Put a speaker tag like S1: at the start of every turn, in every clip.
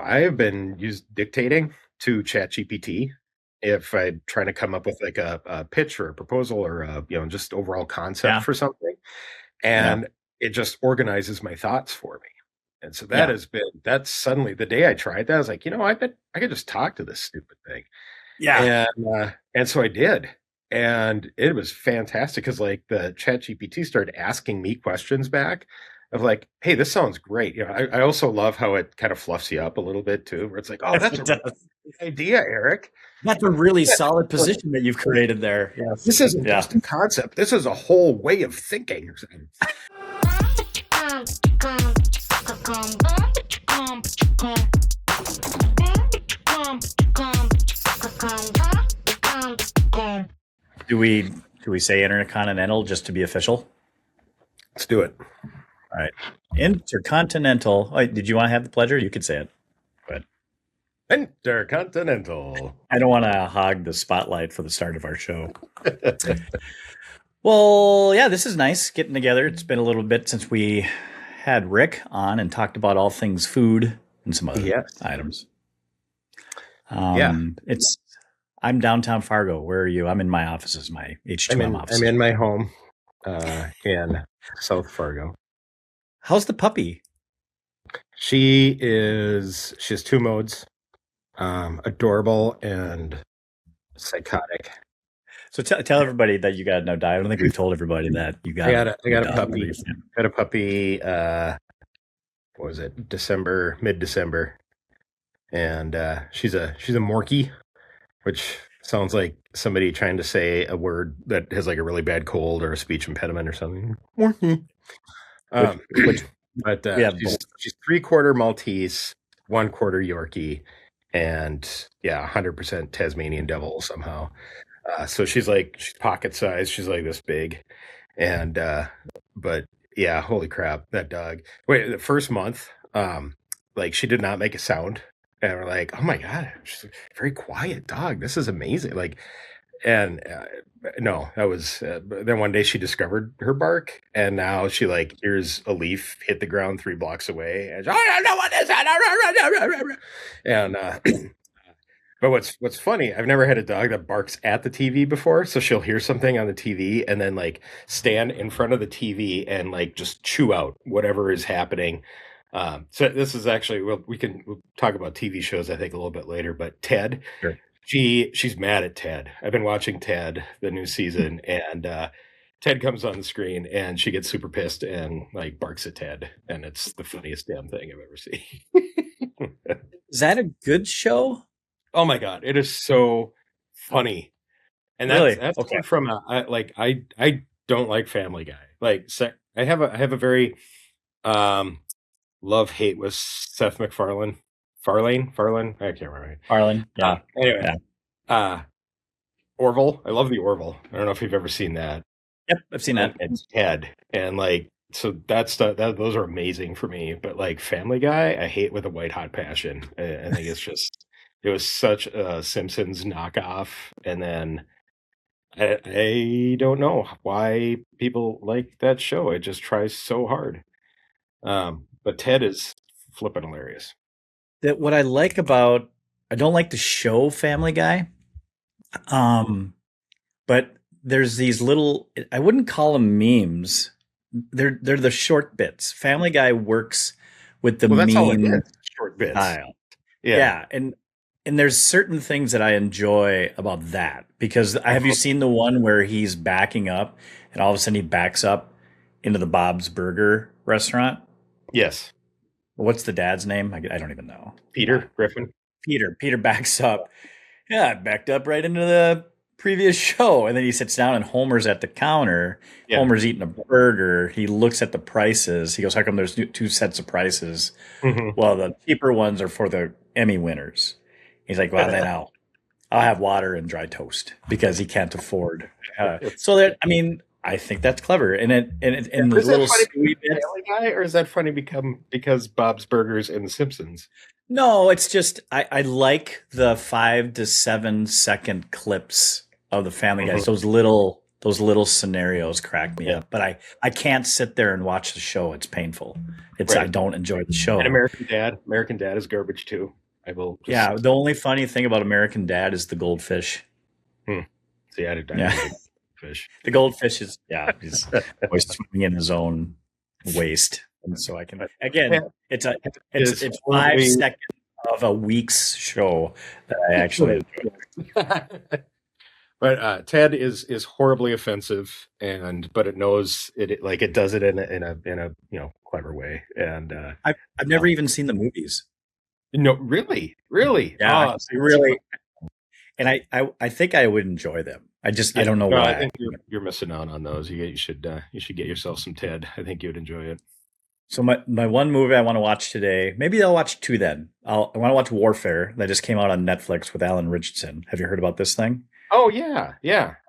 S1: I've been dictating to ChatGPT if I'm trying to come up with like a pitch or a proposal or just overall concept
S2: Yeah.
S1: for something,
S2: Yeah.
S1: and it just organizes my thoughts for me. And so
S2: Yeah.
S1: that's suddenly the day I tried that, I was like, I bet I could just talk to this stupid thing.
S2: Yeah.
S1: And so I did. And it was fantastic because like the chat GPT started asking me questions back of like, hey, this sounds great. I also love how it kind of fluffs you up a little bit too, where it's like, oh,
S2: Yes,
S1: that's
S2: it
S1: a really
S2: does.
S1: good idea, Eric.
S2: That's a really
S1: Yeah,
S2: solid position that you've created there. Yes.
S1: this isn't
S2: Yeah.
S1: just a concept. This is a whole way of thinking.
S2: Do we say intercontinental just to be official?
S1: Let's do it.
S2: All right. Intercontinental. Oh, did you want to have the pleasure? You could say it. But
S1: Intercontinental.
S2: I don't want to hog the spotlight for the start of our show. Well, yeah, this is nice getting together. It's been a little bit since we had Rick on and talked about all things food and some other items. I'm downtown Fargo. Where are you? I'm in my offices, my H2M office.
S1: I'm in my home in South Fargo.
S2: How's the puppy?
S1: She has two modes, adorable and psychotic.
S2: So tell everybody that you got no dog. I don't think we've told everybody that you got.
S1: I got a puppy. Got a puppy. What was it? Mid-December, and she's a Morkie, which sounds like somebody trying to say a word that has like a really bad cold or a speech impediment or something. Morkie. She's 3/4 Maltese, 1/4 Yorkie, and 100% Tasmanian Devil somehow. So she's pocket size. She's like this big, and but yeah, holy crap, that dog. Wait, the first month, she did not make a sound, and we're like, oh my god, she's a very quiet dog. This is amazing. And no, that was. Then one day she discovered her bark, and now she hears a leaf hit the ground 3 blocks away, and I don't know what is that. And but what's funny, I've never had a dog that barks at the TV before. So she'll hear something on the TV and then stand in front of the TV and just chew out whatever is happening. So this is actually, we'll talk about TV shows I think a little bit later. But Ted,
S2: sure.
S1: She's mad at Ted. I've been watching Ted, the new season, and Ted comes on the screen and she gets super pissed and barks at Ted, and it's the funniest damn thing I've ever seen.
S2: Is that a good show?
S1: Oh my god, it is so funny, and that's okay. From I don't like Family Guy. I have a very love hate with Seth MacFarlane. Farlane, I can't remember.
S2: Farlane, yeah.
S1: Anyway, Orville. I love the Orville. I don't know if you've ever seen that.
S2: Yep, I've seen that.
S1: It's Ted, and so that stuff. Those are amazing for me. But Family Guy, I hate with a white hot passion. I think it's just. It was such a Simpsons knockoff, and then I don't know why people like that show. It just tries so hard. But Ted is flipping hilarious.
S2: That what I like about, I don't like the show Family Guy, but there's these little, I wouldn't call them memes. They're the short bits. Family Guy works with the meme
S1: short bits
S2: style. Yeah, and there's certain things that I enjoy about that, because have you seen the one where he's backing up and all of a sudden he backs up into the Bob's Burger restaurant?
S1: Yes.
S2: What's the dad's name? I don't even know.
S1: Peter Griffin.
S2: Peter backs up. Yeah, backed up right into the previous show. And then he sits down and Homer's at the counter. Yeah. Homer's eating a burger. He looks at the prices. He goes, how come there's 2 sets of prices? Mm-hmm. Well, the cheaper ones are for the Emmy winners. He's like, well, then I'll have water and dry toast, because he can't afford. So that, I mean, I think that's clever. And the little
S1: sweet Family Guy, or is that funny because Bob's Burgers and The Simpsons?
S2: No, it's just I like the 5 to 7 second clips of the Family Guys. Those little those little scenarios crack me
S1: Yeah,
S2: up. But I can't sit there and watch the show. It's painful. I
S1: right.
S2: don't enjoy the
S1: And
S2: show.
S1: American Dad is garbage too. I will just
S2: Yeah, the only funny thing about American Dad is the goldfish.
S1: hmm. See, I
S2: Yeah,
S1: didn't get fish.
S2: the goldfish is he's always swimming in his own waste, and so I can
S1: But
S2: again.
S1: Ted
S2: It's
S1: is
S2: it's five
S1: horribly
S2: seconds of a week's show that I actually
S1: but Ted is horribly offensive, and but it knows like it does it in a clever way, and
S2: I've never even seen the movies.
S1: no, really,
S2: Yeah, I really, and I think I would enjoy them. I
S1: yeah.
S2: don't know
S1: No, I
S2: why.
S1: think you're missing out on those. You should get yourself some Ted. I think you would enjoy it.
S2: So my one movie I want to watch today, maybe I'll watch two then. I want to watch Warfare that just came out on Netflix with Alan Richardson. Have you heard about this thing?
S1: Oh yeah.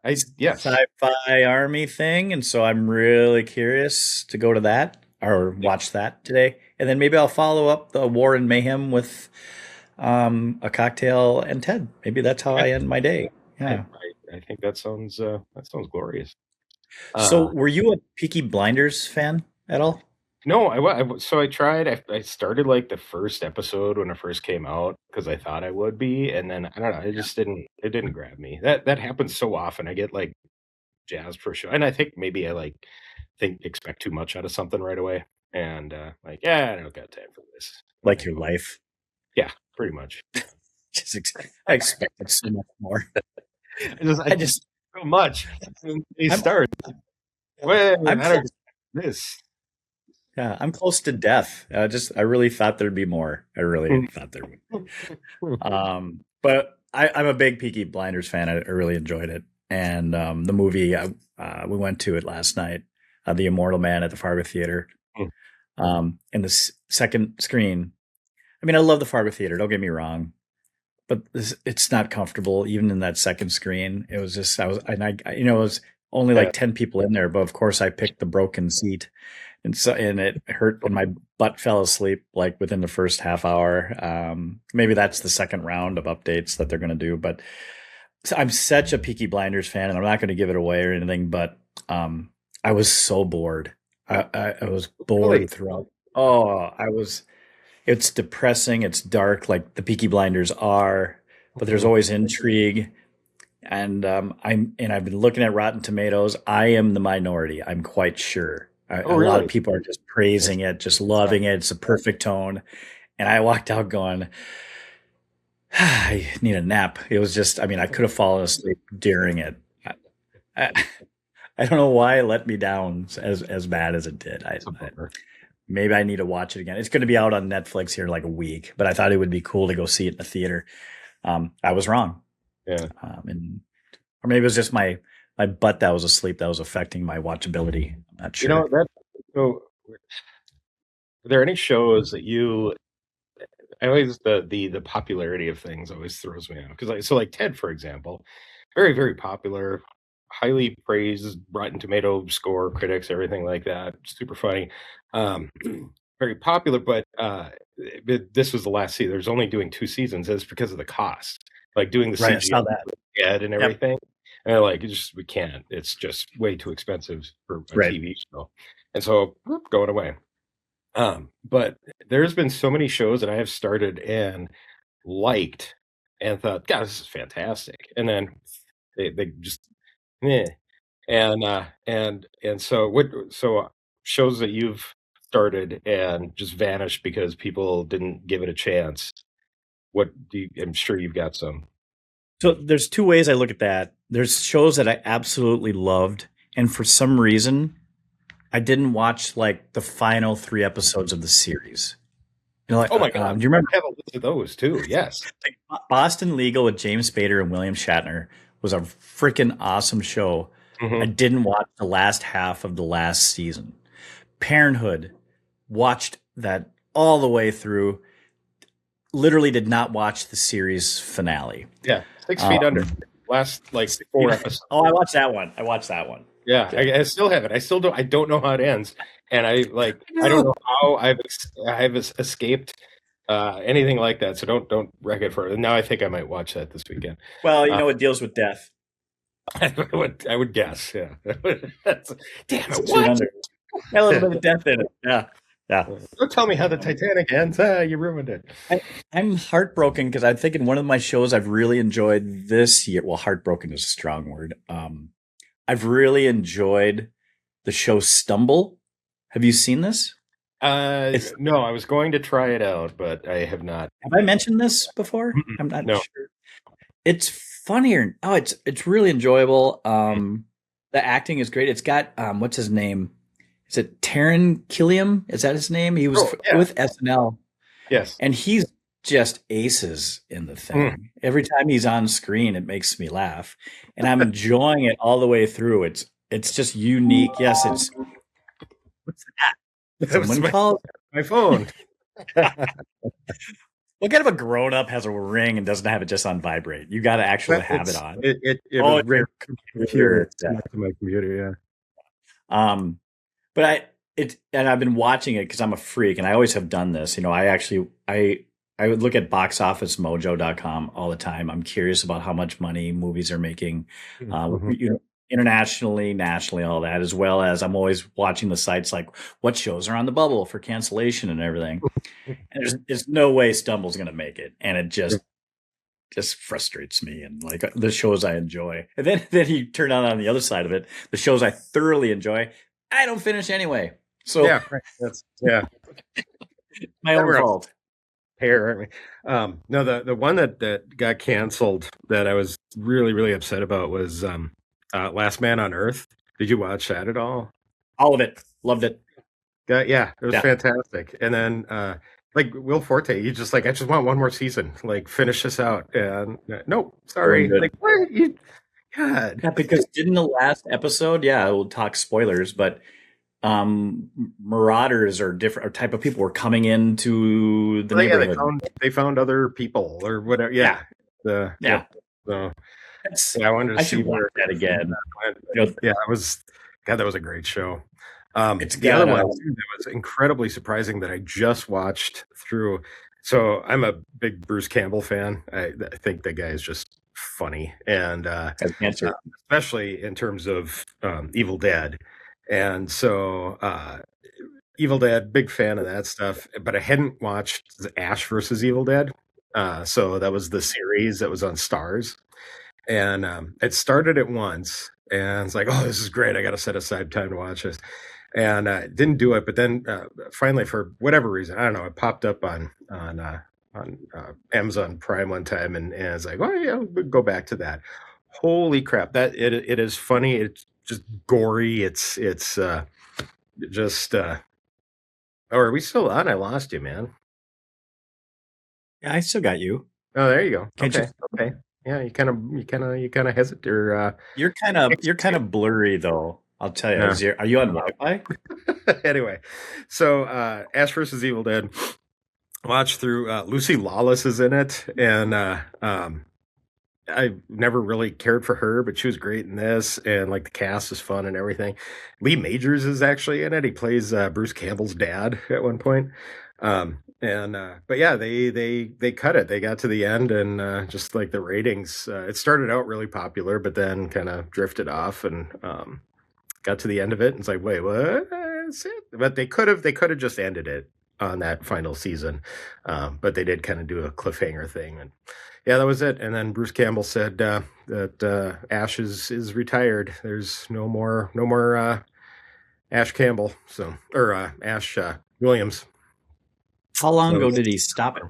S1: I yes.
S2: Sci-fi army thing, and so I'm really curious to go to that or watch that today. And then maybe I'll follow up the War and Mayhem with a cocktail and Ted. Maybe that's how I end my day.
S1: I,
S2: Yeah.
S1: I think that sounds glorious.
S2: So
S1: Uh,
S2: were you a Peaky Blinders fan at all?
S1: no, so I tried. I started like the first episode when it first came out because I thought I would be, and then I don't know, it didn't grab me. That happens so often. I get like jazzed for a show, and I think maybe I like expect too much out of something right away, and like yeah, I don't got time for this. And
S2: Like
S1: I
S2: your
S1: go,
S2: life?
S1: yeah, pretty much.
S2: I expected so much more.
S1: I
S2: I
S1: just
S2: just
S1: so much. And he
S2: I'm
S1: starts. Well, I
S2: I'm
S1: don't
S2: close.
S1: get this.
S2: Yeah, I'm close to death. I really thought there'd be more. I really thought there'd be. But I'm a big Peaky Blinders fan. I really enjoyed it, and the movie we went to it last night, The Immortal Man at the Fargo Theater. In the second screen. I mean, I love the Fargo Theater. Don't get me wrong, but it's not comfortable even in that second screen. It was just it was only
S1: Yeah.
S2: like 10 people in there, but of course I picked the broken seat, and it hurt when my butt fell asleep like within the first half hour. Maybe that's the second round of updates that they're going to do, but I'm such a Peaky Blinders fan, and I'm not going to give it away or anything, but I was so bored. I was
S1: Really?
S2: bored throughout. Oh, I was. It's depressing. It's dark, like the Peaky Blinders are, but there's
S1: Mhm.
S2: always intrigue. And I've been looking at Rotten Tomatoes. I am the minority. I'm quite sure.
S1: Oh,
S2: A lot of
S1: really?
S2: people are just praising it, just loving it. It's a perfect tone. And I walked out going, I need a nap. It was just, I mean, I could have fallen asleep during it. I, I don't know why it let me down as bad as it did.
S1: It's a bummer.
S2: Maybe I need to watch it again. It's going to be out on Netflix here in like a week, but I thought it would be cool to go see it in the theater. I was wrong,
S1: Yeah.
S2: and or maybe it was just my butt that was asleep that was affecting my watchability. I'm not
S1: You
S2: sure.
S1: know that. So, are there any shows that you? I always the popularity of things always throws me out because like Ted, for example, very popular, highly praised, Rotten Tomato score, critics, everything like that. Super funny, um, very popular. But this was the last season. There's only doing two seasons. And it's because of the cost, like doing the
S2: Right, I
S1: CGI
S2: saw that.
S1: ad and
S2: Yep.
S1: everything. And they're like, we can't. It's just way too expensive for a
S2: Right.
S1: TV show, and so going away. But there's been so many shows that I have started and liked and thought, God, this is fantastic. And then they just meh. And so shows that you've started and just vanished because people didn't give it a chance. I'm sure you've got some.
S2: So there's two ways I look at that. There's shows that I absolutely loved, and for some reason, I didn't watch like the final three episodes of the series. Like,
S1: Oh my God.
S2: do you remember
S1: I have a list of those too. Yes.
S2: Boston Legal with James Spader and William Shatner was a freaking awesome show. I
S1: Hmm.
S2: didn't watch the last half of the last season. Parenthood, watched that all the way through. Literally did not watch the series finale.
S1: Yeah. 6 feet under.
S2: Um,
S1: Last like four episodes.
S2: oh, I watched that one. I watched that one.
S1: Yeah,
S2: Okay.
S1: I still have it. I don't know how it ends, and I don't know how I've escaped anything like that. So don't wreck it for. Now I think I might watch that this weekend.
S2: Well,
S1: Uh,
S2: it deals with death.
S1: I would guess, yeah. That's, damn
S2: It's
S1: it, what?
S2: 200. Got a little bit of death in it. Yeah. Yeah.
S1: Don't tell me how the
S2: Um,
S1: Titanic ends. Ah, you ruined it.
S2: I, I'm heartbroken because I'm thinking one of my shows I've really enjoyed this year. Well, heartbroken is a strong word. I've really enjoyed the show Stumble. Have you seen this? It's
S1: No, I was going to try it out, but I have not.
S2: Have I mentioned this before?
S1: Mm-mm.
S2: I'm not
S1: No.
S2: sure. It's funnier. Oh, it's really enjoyable. The acting is great. It's got what's his name? Is it Taron Killam? Is that his name? He was
S1: Oh, yeah.
S2: with SNL,
S1: Yes.
S2: and he's just aces in the
S1: Mm.
S2: thing. Every time he's on screen, it makes me laugh, and I'm enjoying it all the way through. It's just unique. Yes, it's what's that?
S1: That was
S2: Someone called.
S1: my phone.
S2: What kind of a grown up has a ring and doesn't have it just on vibrate? You got to actually
S1: But
S2: have it on.
S1: it
S2: Oh,
S1: was
S2: it's
S1: right
S2: your
S1: to the computer.
S2: computer.
S1: It's not to my computer,
S2: Um, but and I've been watching it because I'm a freak and I always have done this. I would look at boxofficemojo.com all the time. I'm curious about how much money movies are making,
S1: yeah. Hmm.
S2: internationally, nationally, all that, as well as I'm always watching the sites like what shows are on the bubble for cancellation and everything. And there's no way Stumble's going to make it, and it just frustrates me and like the shows I enjoy. And then you turn on the other side of it, the shows I thoroughly enjoy, I don't finish anyway. So
S1: Yeah, right. That's yeah.
S2: my
S1: That
S2: own
S1: we're a
S2: fault.
S1: pair, aren't we? No, the one that got canceled that I was really upset about was Last Man on Earth. Did you watch that at all?
S2: All of it. Loved it.
S1: Yeah, it was
S2: Yeah.
S1: fantastic. And then like Will Forte, you just like I just want one more season. Like finish this out. And nope, sorry.
S2: Ruined it.
S1: Like what? You God.
S2: Yeah, because didn't the last episode, yeah, we'll talk spoilers, but um marauders or different or type of people were coming into the
S1: Well, yeah,
S2: neighborhood.
S1: they found other people or whatever.
S2: Yeah.
S1: Yeah.
S2: Yeah.
S1: Yep. So
S2: That's
S1: yeah, I wanted to
S2: I
S1: see
S2: should watch
S1: where
S2: that again.
S1: went.
S2: You know,
S1: Yeah, it was God, that was a great show.
S2: it's
S1: The other
S2: got
S1: one too, that was incredibly surprising that I just watched through. So I'm a big Bruce Campbell fan. I think the guy is just funny, and
S2: has cancer.
S1: especially in terms of Evil Dead. And so Evil Dead, big fan of that stuff. But I hadn't watched the Ash versus Evil Dead. So that was the series that was on Stars, and it started at once. And it's like, oh, this is great. I got to set aside time to watch this and didn't do it. But then finally, for whatever reason, I don't know, it popped up on Amazon Prime one time, and it's like, oh yeah, we'll go back to that. Holy crap! That it is funny. It's just gory. It's just. Oh, are we still on? I lost you, man.
S2: Yeah, I still got you.
S1: Oh, there you go.
S2: Can't you?
S1: Okay. Yeah, you kind of hesitate or
S2: You're kind of blurry though. I'll tell you.
S1: yeah.
S2: Are you on Wi-Fi?
S1: Anyway, so Ash versus Evil Dead. Watch through. Lucy Lawless is in it, and I never really cared for her, but she was great in this, and like the cast is fun and everything. Lee Majors is actually in it. He plays Bruce Campbell's dad at one point. And but yeah, they cut it. They got to the end, and just like the ratings, it started out really popular, but then kind of drifted off, and got to the end of it, and it's like, wait, what? That's it? But they could have just ended it on that final season, but they did kind of do a cliffhanger thing, and yeah, that was it. And then Bruce Campbell said that Ash is retired. There's no more Ash Campbell, so or Ash Williams.
S2: How long
S1: So
S2: ago did he stop it?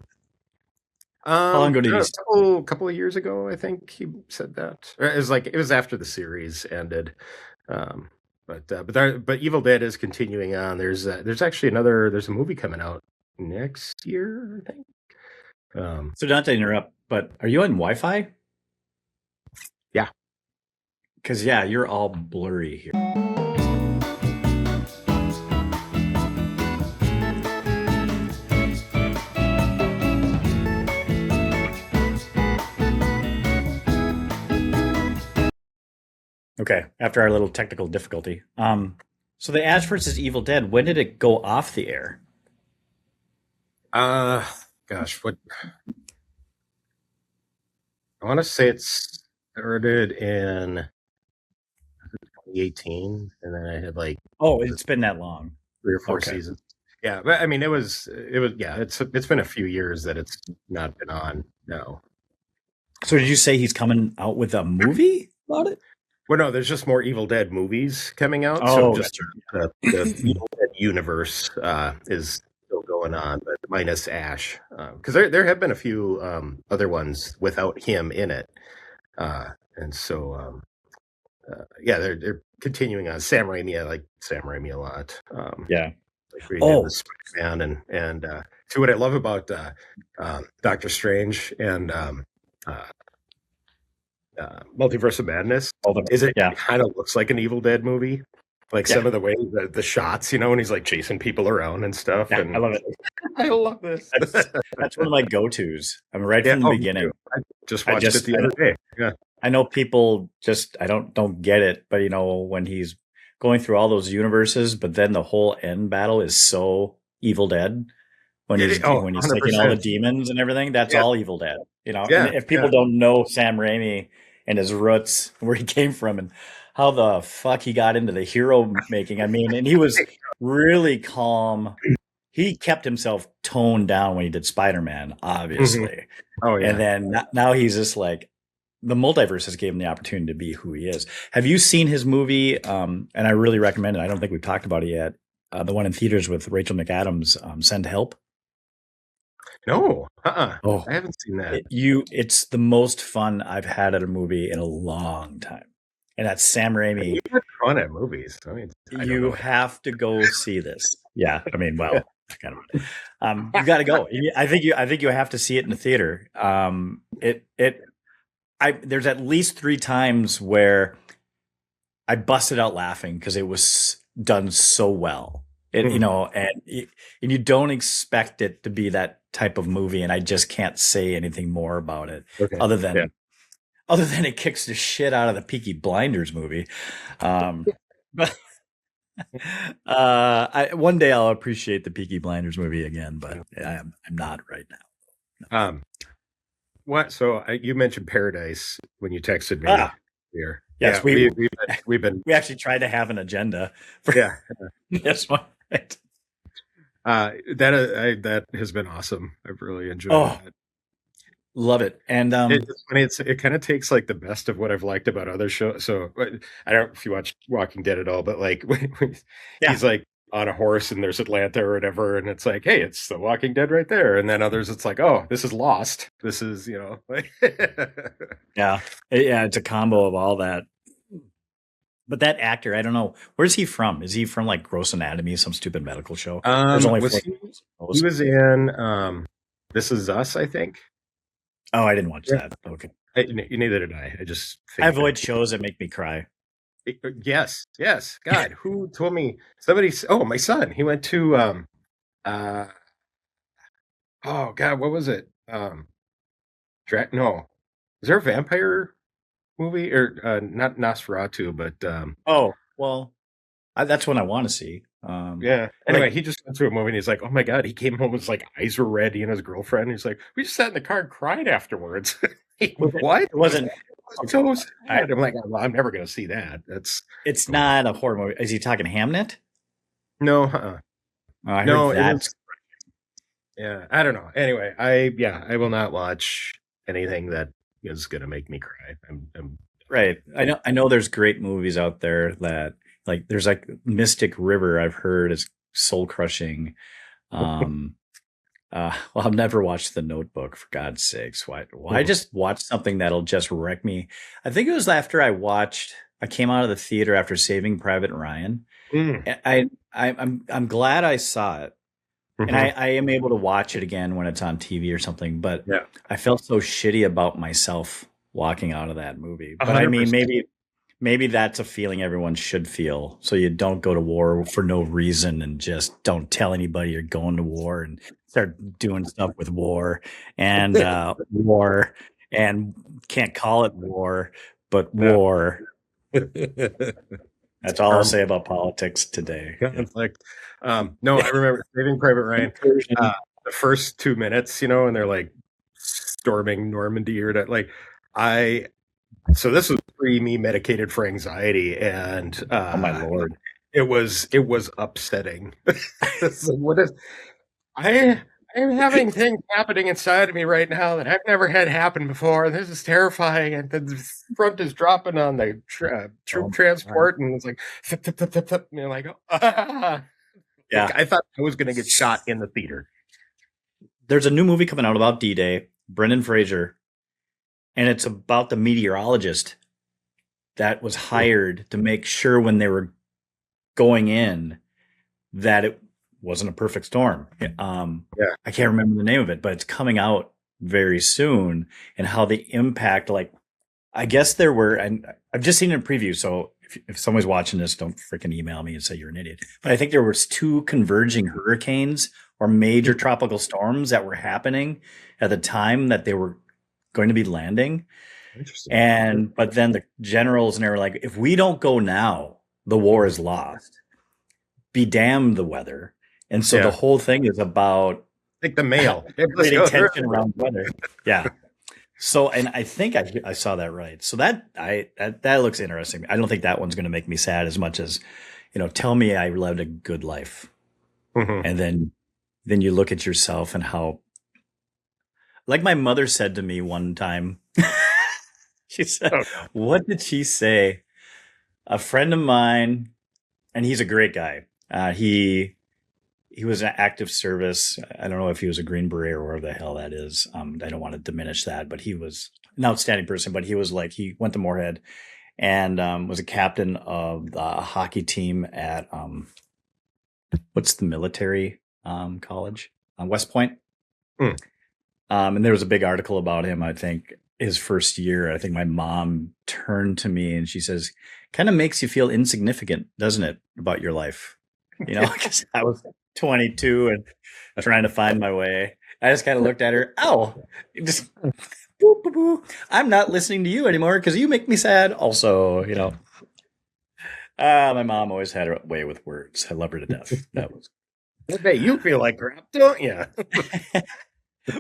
S2: How long ago did he
S1: a
S2: stop?
S1: couple of years ago, I think he said that. It was like it was after the series ended. Um, but Evil Dead is continuing on. There's actually there's a movie coming out next year, I think.
S2: So not to interrupt, but are you on Wi-Fi?
S1: Yeah.
S2: Because yeah, you're all blurry here. Okay, after our little technical difficulty. So the Ash versus Evil Dead, when did it go off the air?
S1: Uh, Gosh, what I want to say it started in 2018, and then I had like
S2: Oh,
S1: was it
S2: it's been that long.
S1: 3 or 4
S2: Okay.
S1: seasons. Yeah, but I mean, it was yeah. It's been a few years that it's not been on. No,
S2: So did you say he's coming out with a movie about it?
S1: well, no, there's just more Evil Dead movies coming out. So
S2: Oh,
S1: just
S2: that's
S1: the
S2: right.
S1: Evil Dead universe is still going on, but minus Ash, because there have been a few other ones without him in it, and so yeah, they're continuing on. Sam Raimi, I like Sam Raimi a lot.
S2: Yeah.
S1: Like we did with
S2: Oh,
S1: Spider-Man, and see what I love about Doctor Strange and Multiverse of Madness
S2: all the
S1: is it
S2: yeah.
S1: kind of looks like an Evil Dead movie, like
S2: Yeah.
S1: some of the way the shots, and he's like chasing people around and stuff,
S2: Yeah, I
S1: and
S2: love it.
S1: I love this.
S2: That's one of my go-tos. I mean, right
S1: Yeah,
S2: from the
S1: oh, me
S2: beginning.
S1: too. I just watched it the
S2: I
S1: other day. Yeah.
S2: know people just I don't get it, but when he's going through all those universes, but then the whole end battle is so Evil Dead
S1: Oh,
S2: when he's taking all the
S1: 100%.
S2: demons and everything, that's
S1: Yeah,
S2: all Evil Dead. And
S1: yeah,
S2: if
S1: yeah.
S2: people don't know Sam Raimi and his roots, where he came from and how the fuck he got into the hero making, I mean, and he was really calm. He kept himself toned down when he did Spider-Man,
S1: Mhm.
S2: obviously.
S1: Oh,
S2: And
S1: yeah.
S2: then now he's just like the multiverse has given him the opportunity to be who he is. Have you seen his movie? And I really recommend it. I don't think we've talked about it yet. The one in theaters with Rachel McAdams, Send Help.
S1: No,
S2: Oh,
S1: I haven't seen that.
S2: it's the most fun I've had at a movie in a long time. And that's Sam Raimi.
S1: You had fun at movies. I mean, I don't
S2: You
S1: know that.
S2: have to go see this. Yeah, I mean,
S1: Yeah.
S2: well, kind of. You got to go. I think you have to see it in the theater. There's at least 3 times where I busted out laughing because it was done so well.
S1: Hmm.
S2: And you don't expect it to be that type of movie, and I just can't say anything more about it
S1: Okay.
S2: other
S1: Yeah.
S2: than it kicks the shit out of the Peaky Blinders movie. But one day I'll appreciate the Peaky Blinders movie again, but I'm not right now.
S1: Um, what? So you mentioned Paradise when you texted me
S2: Ah,
S1: here.
S2: yes,
S1: Yeah, we've been
S2: we actually tried to have an agenda for
S1: yeah.
S2: this one. Right?
S1: That has been awesome. I've really enjoyed
S2: Oh,
S1: that.
S2: love it. And
S1: It's funny. It kind of takes like the best of what I've liked about other shows. So I don't know if you watch Walking Dead at all, but like when
S2: yeah,
S1: he's like on a horse and there's Atlanta or whatever, and it's like, hey, it's The Walking Dead right there. And then others, it's like, oh, this is Lost. This is like
S2: yeah, it's a combo of all that. But that actor, I don't know, where's he from? Is he from like Gross Anatomy, some stupid medical show? There's only
S1: was
S2: 4
S1: he? He
S2: episodes.
S1: was in This Is Us, I think.
S2: Oh, I didn't watch
S1: Yeah.
S2: that. Okay,
S1: Neither did I. I just
S2: I
S1: think that.
S2: avoid shows that make me cry.
S1: Yes, yes. God, who told me? Somebody. Oh, my son. He went to uh oh God, what was it? No. Is there a vampire movie or not Nosferatu, but
S2: Oh well, that's one I want to see.
S1: yeah. Anyway,
S2: Like
S1: he just went to a movie and he's like, "Oh my God!" He came home, his like eyes were red. He and his girlfriend. He's like, "We just sat in the car and cried afterwards." Like, what?
S2: it wasn't.
S1: So
S2: I,
S1: sad. I'm like, well, I'm never gonna see that. That's
S2: it's not a horror movie. Is he talking Hamnet?
S1: no,
S2: Oh, I heard
S1: no. It was
S2: that.
S1: yeah. I don't know. Anyway, I will not watch anything that is gonna make me cry. I'm
S2: Right. I know there's great movies out there that like there's like Mystic River I've heard is soul crushing. Um well I've never watched The Notebook for God's sakes. Why just watch something that'll just wreck me? I think it was after I came out of the theater after Saving Private Ryan.
S1: Mm,
S2: I'm glad I saw it. And
S1: mhm.
S2: I am able to watch it again when it's on TV or something, but
S1: Yeah,
S2: I felt so shitty about myself walking out of that movie. But I mean,
S1: 100%.
S2: maybe that's a feeling everyone should feel. So you don't go to war for no reason and just don't tell anybody you're going to war and start doing stuff with war and war and can't call it war, but
S1: Yeah.
S2: war. That's all I'll
S1: Um,
S2: say about politics today. Yeah.
S1: conflict. No, I remember Saving Private Ryan.
S2: Incursion.
S1: The first 2 minutes, and they're like storming Normandy or that. Like, I So this was pre me medicated for anxiety, and
S2: Oh my Lord.
S1: it was upsetting. It's like, what is I I'm having things happening inside of me right now that I've never had happen before. This is terrifying, and the front is dropping on the
S2: Oh
S1: troop
S2: my God.
S1: transport, and it's like, thip, thip, thip, thip, thip, and you're like, ah. Like
S2: Yeah.
S1: I thought I was going to get shot in the theater.
S2: There's a new movie coming out about D-Day, Brendan Fraser, and it's about the meteorologist that was hired to make sure when they were going in that it wasn't a perfect storm.
S1: Yeah.
S2: I can't remember the name of it, but it's coming out very soon, and how the impact, like, I guess there were, and I've just seen it in preview. So if someone's watching this, don't freaking email me and say you're an idiot. But I think there was two converging hurricanes or major tropical storms that were happening at the time that they were going to be landing.
S1: Interesting.
S2: And but then the generals and they were like, if we don't go now, the war is lost. Be damned the weather. And so the
S1: Yeah.
S2: whole thing is about
S1: Like the mail. Let's
S2: creating
S1: go through.
S2: tension around weather. Yeah. So, and I think I saw that right. So that looks interesting. I don't think that one's going to make me sad as much as, tell me I led a good life,
S1: Mhm.
S2: and then you look at yourself and how, like my mother said to me one time, she said,
S1: Oh no.
S2: "What did she say?" A friend of mine, and he's a great guy. He was an active service. I don't know if he was a Green Beret or whatever the hell that is. I don't want to diminish that, but he was an outstanding person. But he went to Moorhead and was a captain of the hockey team at what's the military college? West Point.
S1: Mm.
S2: And there was a big article about him, I think, his first year. I think my mom turned to me and she says, kind of makes you feel insignificant, doesn't it, about your life? Because I was 22 and trying to find my way. I just kind of looked at her. Oh, just boop, boop, boop. I'm not listening to you anymore because you make me sad. Also, my mom always had her way with words. I love her to death. That was
S1: Hey, you feel like crap, don't you?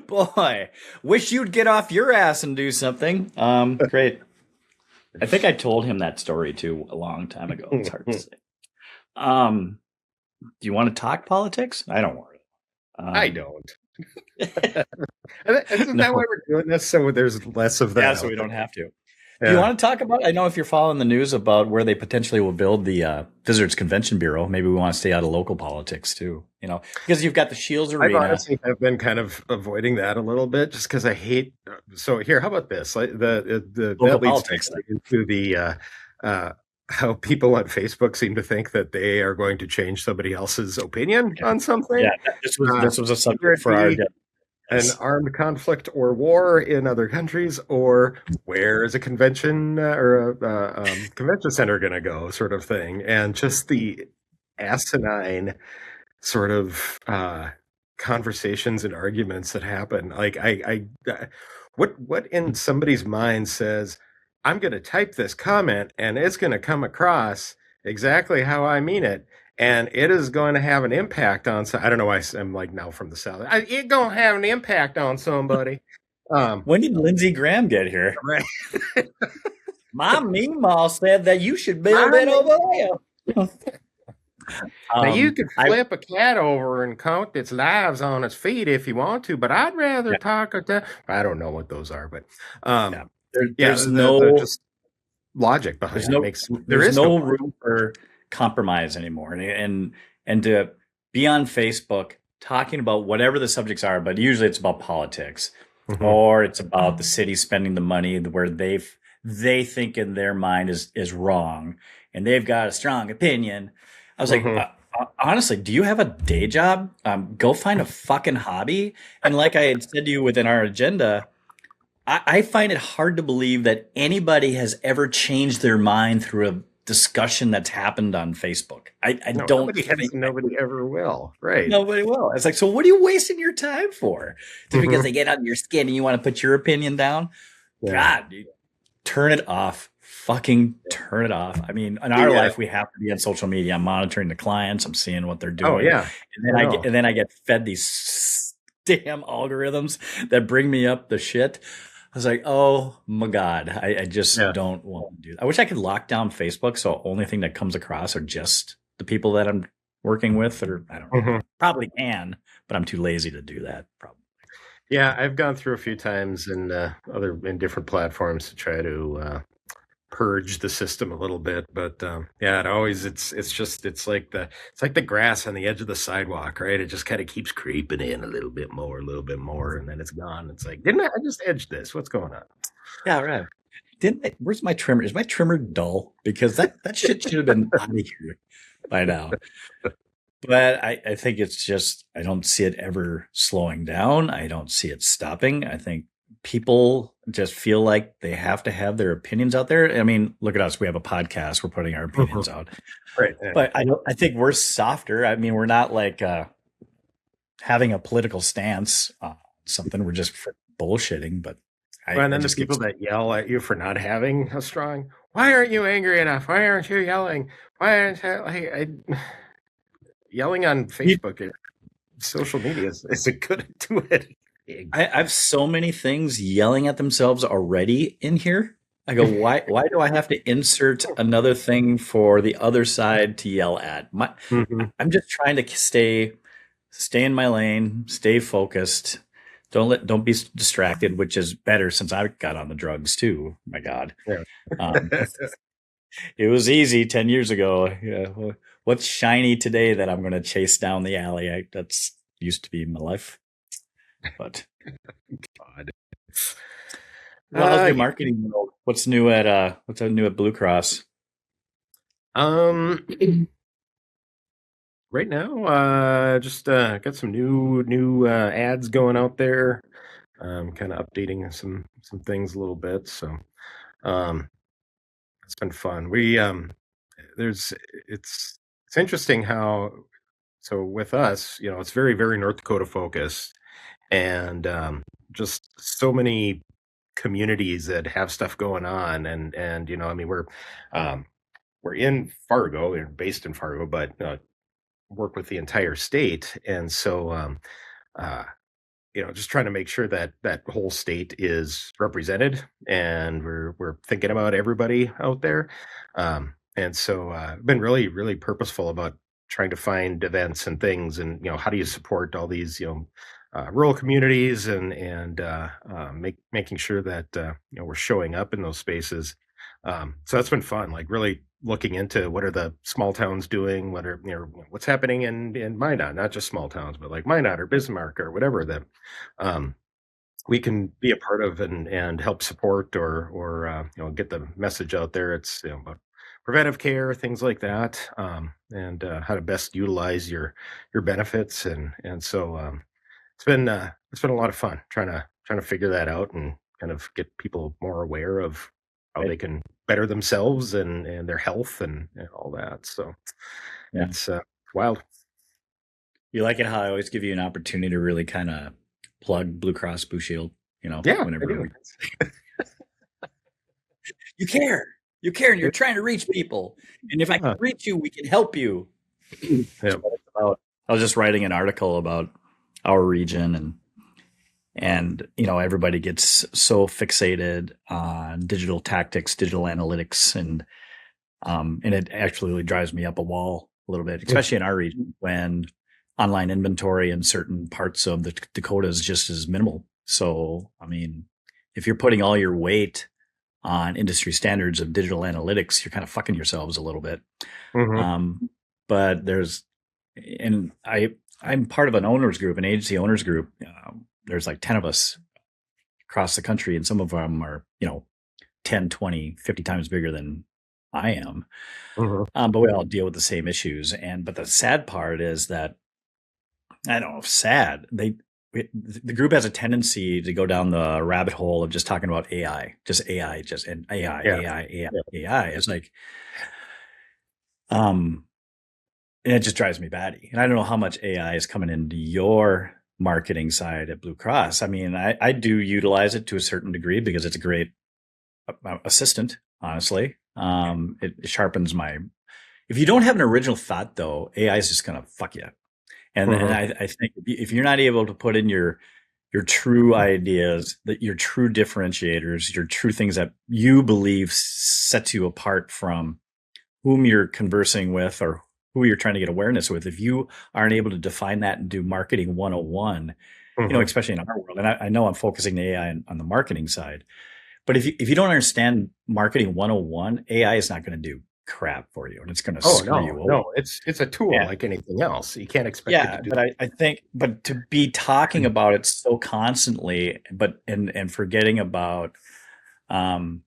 S2: boy. Wish you'd get off your ass and do something. Great. I think I told him that story too a long time ago. It's hard to say. Do you want to talk politics? I don't worry.
S1: I don't. Isn't that why
S2: No.
S1: we're doing this? So there's less of
S2: Yeah,
S1: that
S2: so
S1: out
S2: we don't have to.
S1: there.
S2: Do you
S1: Yeah.
S2: want to talk about? I know if you're following the news about where they potentially will build the Visitors Convention Bureau, maybe we want to stay out of local politics too. Because you've got the Shields
S1: I've
S2: Arena.
S1: honestly have been kind of avoiding that a little bit just because I hate. So here, how about this? Like
S2: Local
S1: that leads
S2: politics.
S1: into the how people on Facebook seem to think that they are going to change somebody else's opinion on
S2: Yeah,
S1: something.
S2: this was a
S1: Whether
S2: subject
S1: it
S2: for our
S1: be an armed conflict or war in other countries, or where is a convention or a convention center going to go, sort of thing, and just the asinine sort of conversations and arguments that happen. Like what in somebody's mind says, I'm going to type this comment and it's going to come across exactly how I mean it. And it is going to have an impact on. I don't know why I'm like now from the south. It's going to have an impact on somebody.
S2: When did Lindsey Graham get here?
S1: Right.
S2: My meemaw said that you should build it over there.
S1: Now you could
S2: I
S1: flip a cat over and count its lives on its feet if you want to, but I'd rather
S2: yeah,
S1: talk. I don't know what those are, but
S2: yeah.
S1: yeah, the just logic behind it makes there
S2: there's
S1: is no
S2: no
S1: logic.
S2: room for compromise anymore, and to be on Facebook talking about whatever the subjects are, but usually it's about politics
S1: Mhm.
S2: or it's about the city spending the money where they think in their mind is wrong, and they've got a strong opinion. I was like,
S1: Mhm.
S2: honestly, do you have a day job? Go find a fucking hobby. And like I had said to you within our agenda, I find it hard to believe that anybody has ever changed their mind through a discussion that's happened on Facebook. I
S1: No,
S2: don't
S1: nobody has,
S2: think
S1: nobody ever will. Right.
S2: nobody will. It's like, so what are you wasting your time for? Just because
S1: Mhm.
S2: they get under your skin and you want to put your opinion down?
S1: Yeah.
S2: God, dude, turn it off. Fucking turn it off. I mean, in our
S1: Yeah.
S2: life, we have to be on social media. I'm monitoring the clients. I'm seeing what they're doing.
S1: Oh yeah.
S2: And then I get fed these damn algorithms that bring me up the shit. was like, oh my God, I just
S1: Yeah.
S2: don't want to do that. I wish I could lock down Facebook so only thing that comes across are just the people that I'm working with, or I don't know.
S1: Mhm.
S2: Probably can, but I'm too lazy to do that. Probably.
S1: Yeah, I've gone through a few times in other in different platforms to try to purge the system a little bit, but yeah, it always it's just it's like the grass on the edge of the sidewalk, right? It just kind of keeps creeping in a little bit more, and then it's gone. It's like, didn't I just edged this? What's going on?
S2: Yeah, right. Where's my trimmer? Is my trimmer dull? Because that shit should have been out of here by now. But I think it's just, I don't see it ever slowing down. I don't see it stopping. I think people just feel like they have to have their opinions out there. I mean, look at us. We have a podcast. We're putting our
S1: Mhm.
S2: opinions out.
S1: Right. Yeah.
S2: But I think we're softer. I mean, we're not like having a political stance on something. We're just bullshitting. But
S1: Well, and
S2: I
S1: then the
S2: just get,
S1: people that yell at you for not having a strong, why aren't you angry enough? Why aren't you yelling? Why aren't you, yelling on Facebook and social media isn't good to it.
S2: I have so many things yelling at themselves already in here. I go, why do I have to insert another thing for the other side to yell at?
S1: Mhm.
S2: I'm just trying to stay in my lane, stay focused. Don't be distracted, which is better since I got on the drugs too. My God.
S1: Yeah.
S2: Um, it was easy 10 years ago. Yeah. What's shiny today that I'm going to chase down the alley? That's used to be my life. But
S1: God.
S2: well, how's your
S1: Yeah.
S2: marketing world? What's new at Blue Cross?
S1: Um, right now, just got some new ads going out there. Kind of updating some things a little bit. So, um, it's been fun. We there's it's interesting how so with us, it's very North Dakota focused, and just so many communities that have stuff going on, and I mean, um, we're in Fargo, we're based in Fargo, but work with the entire state, and so uh, just trying to make sure that that whole state is represented, and we're thinking about everybody out there. And so been really purposeful about trying to find events and things, and how do you support all these rural communities, and making sure that we're showing up in those spaces. So that's been fun, like really looking into what are the small towns doing, what are what's happening in Minot, not just small towns, but like Minot or Bismarck or whatever that um, we can be a part of and help support or get the message out there. It's about preventive care, things like that, and how to best utilize your benefits, and so it's been a lot of fun trying to figure that out and kind of get people more aware of how
S2: Right.
S1: they can better themselves and their health and all that. So
S2: Yeah.
S1: it's wild.
S2: You like it how I always give you an opportunity to really kind of plug Blue Cross Blue Shield,
S1: Yeah, I
S2: whenever
S1: do.
S2: you care. You care and you're trying to reach people. And if I can
S1: Yeah.
S2: reach you, we can help you. That's
S1: Yeah.
S2: what it's about. I was just writing an article about our region and everybody gets so fixated on digital tactics, digital analytics, and it actually really drives me up a wall a little bit, especially in our region when online inventory in certain parts of the Dakotas just is minimal. So, I mean, if you're putting all your weight on industry standards of digital analytics, you're kind of fucking yourselves a little bit.
S1: Hmm.
S2: Um, but and I'm part of an owners group, an agency owners group. There's like 10 of us across the country, and some of them are, 10, 20, 50 times bigger than I am.
S1: Hmm.
S2: But we all deal with the same issues. But the sad part is that, I don't know if sad, the group has a tendency to go down the rabbit hole of just talking about AI, just AI, just and AI,
S1: Yeah.
S2: AI, AI,
S1: Yeah.
S2: AI. It's like, um, and it just drives me batty. And I don't know how much AI is coming into your marketing side at Blue Cross. I mean, I do utilize it to a certain degree because it's a great assistant, honestly. It sharpens my. If you don't have an original thought, though, AI is just going to fuck you. And
S1: Hmm.
S2: I think if you're not able to put in your your true ideas, that your true differentiators, your true things that you believe sets you apart from whom you're conversing with or who you're trying to get awareness with. If you aren't able to define that and do marketing 101,
S1: Hmm.
S2: especially in our world, and I know I'm focusing the AI on the marketing side, but if you don't understand marketing 101, AI is not going to do crap for you and it's going to
S1: Oh
S2: screw
S1: no,
S2: you over.
S1: no, it's a tool
S2: Yeah.
S1: like anything else. You can't expect it to
S2: Yeah,
S1: do.
S2: but I think, but to be talking about it so constantly, but and forgetting about um,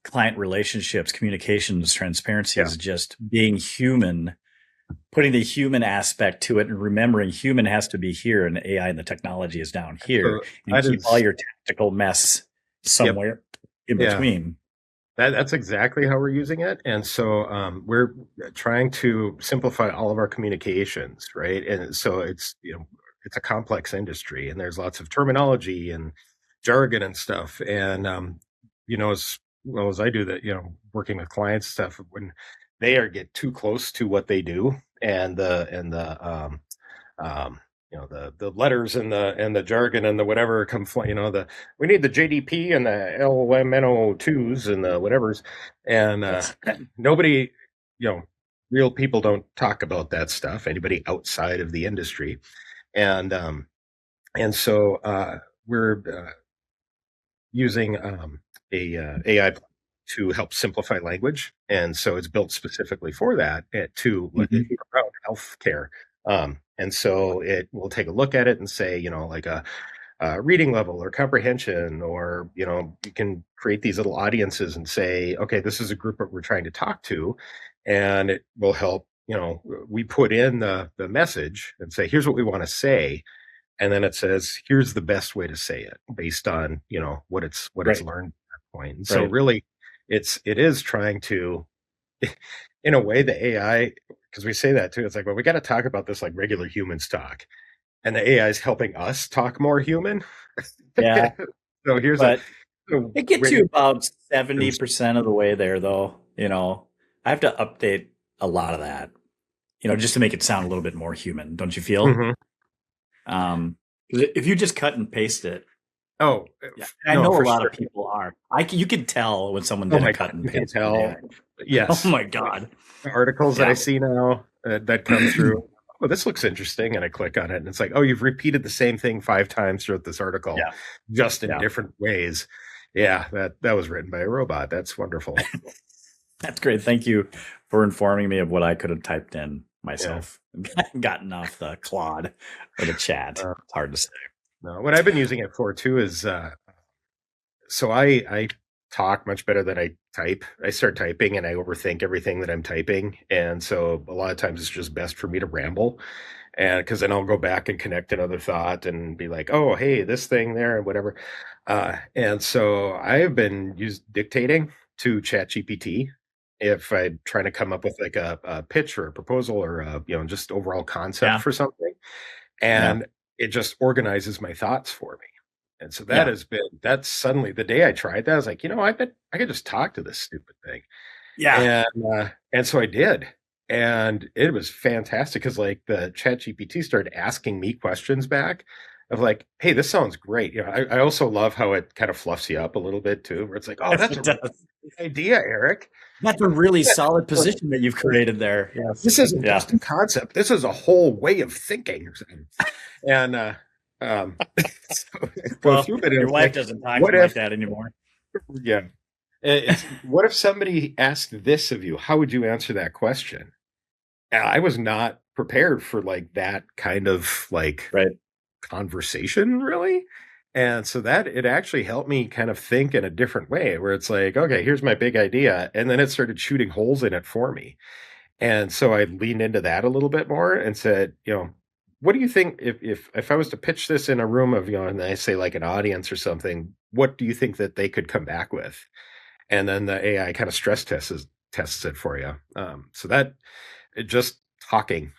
S2: client relationships, communications, transparency
S1: Yeah.
S2: is just being human, putting the human aspect to it, and remembering human has to be here, and AI and the technology is down here,
S1: So
S2: and
S1: that
S2: keep all
S1: is,
S2: your tactical mess
S1: yep,
S2: somewhere in
S1: yeah.
S2: between.
S1: That's exactly how we're using it. And so we're trying to simplify all of our communications, right? And so it's a complex industry and there's lots of terminology and jargon and stuff. And, as well as I do that, working with clients stuff, when they are get too close to what they do and the letters and the jargon and the whatever the we need the JDP and the LMNO2s and the whatevers and
S2: Yes.
S1: nobody you know real people don't talk about that stuff, anybody outside of the industry. And um and so we're using a AI to help simplify language, and so it's built specifically for that to
S2: Hmm.
S1: around healthcare. And so it will take a look at it and say, like a reading level or comprehension, or you can create these little audiences and say, okay, this is a group that we're trying to talk to, and it will help. We put in the message and say, here's what we want to say, and then it says here's the best way to say it based on what it's
S2: Right.
S1: learned at that point. And so
S2: Right.
S1: really it is trying to in a way the AI, because we say that too, it's like, well, we got to talk about this like regular humans talk, and the AI is helping us talk more human.
S2: Yeah,
S1: So here's a,
S2: but
S1: a
S2: it gets you
S1: regular
S2: about 70% of the way there, though. I have to update a lot of that, just to make it sound a little bit more human, don't you feel?
S1: Mhm.
S2: 'Cause if you just cut and paste it,
S1: Oh,
S2: yeah, and I
S1: no,
S2: know a
S1: for
S2: lot
S1: sure.
S2: of people are. You can tell when someone
S1: Oh
S2: did a
S1: my
S2: cut
S1: god,
S2: and
S1: you can
S2: paste with AI.
S1: tell.
S2: Oh
S1: Yes,
S2: my
S1: like
S2: God.
S1: the articles that I
S2: Yeah.
S1: see now that come through. Oh, this looks interesting, and I click on it, and it's like, oh, you've repeated the same thing 5 times throughout this article,
S2: Yeah.
S1: just in
S2: Yeah.
S1: different ways. Yeah, that was written by a robot. That's wonderful.
S2: That's great. Thank you for informing me of what I could have typed in
S1: Yeah.
S2: myself and gotten off the Claude or the chat.
S1: Uh,
S2: It's hard to say.
S1: no, what I've been using it for too is so I talk much better than I type. I start typing and I overthink everything that I'm typing, and so a lot of times it's just best for me to ramble, and because then I'll go back and connect another thought and be like, oh, hey, this thing there and whatever. And so I have been used dictating to ChatGPT if I'm trying to come up with like a pitch or a proposal or just overall concept
S2: Yeah.
S1: for something,
S2: Yeah.
S1: and it just organizes my thoughts for me. And so
S2: Yeah.
S1: that's suddenly the day I tried that, I was like, I bet I could just talk to this stupid thing.
S2: Yeah.
S1: And so I did. And it was fantastic because like the chat GPT started asking me questions back of like, hey, this sounds great. I also love how it kind of fluffs you up a little bit too, where it's like, oh,
S2: Yes,
S1: that's
S2: it
S1: a really
S2: does.
S1: good idea, Eric.
S2: That's a really
S1: Yeah,
S2: solid position that you've created there. Yes.
S1: this isn't
S2: Yeah.
S1: just a concept. This is a whole way of thinking or something. And so go
S2: Well,
S1: through it and
S2: your
S1: it's
S2: wife
S1: like,
S2: doesn't talk to
S1: what
S2: you like
S1: if
S2: that anymore.
S1: yeah. It's what if somebody asked this of you? How would you answer that question? And I was not prepared for like that kind of like
S2: Right.
S1: conversation, really. And so that it actually helped me kind of think in a different way, where it's like, okay, here's my big idea. And then it started shooting holes in it for me. And so I leaned into that a little bit more and said, what do you think if I was to pitch this in a room of, and I say like an audience or something, what do you think that they could come back with? And then the AI kind of tests it for you. So that it just talking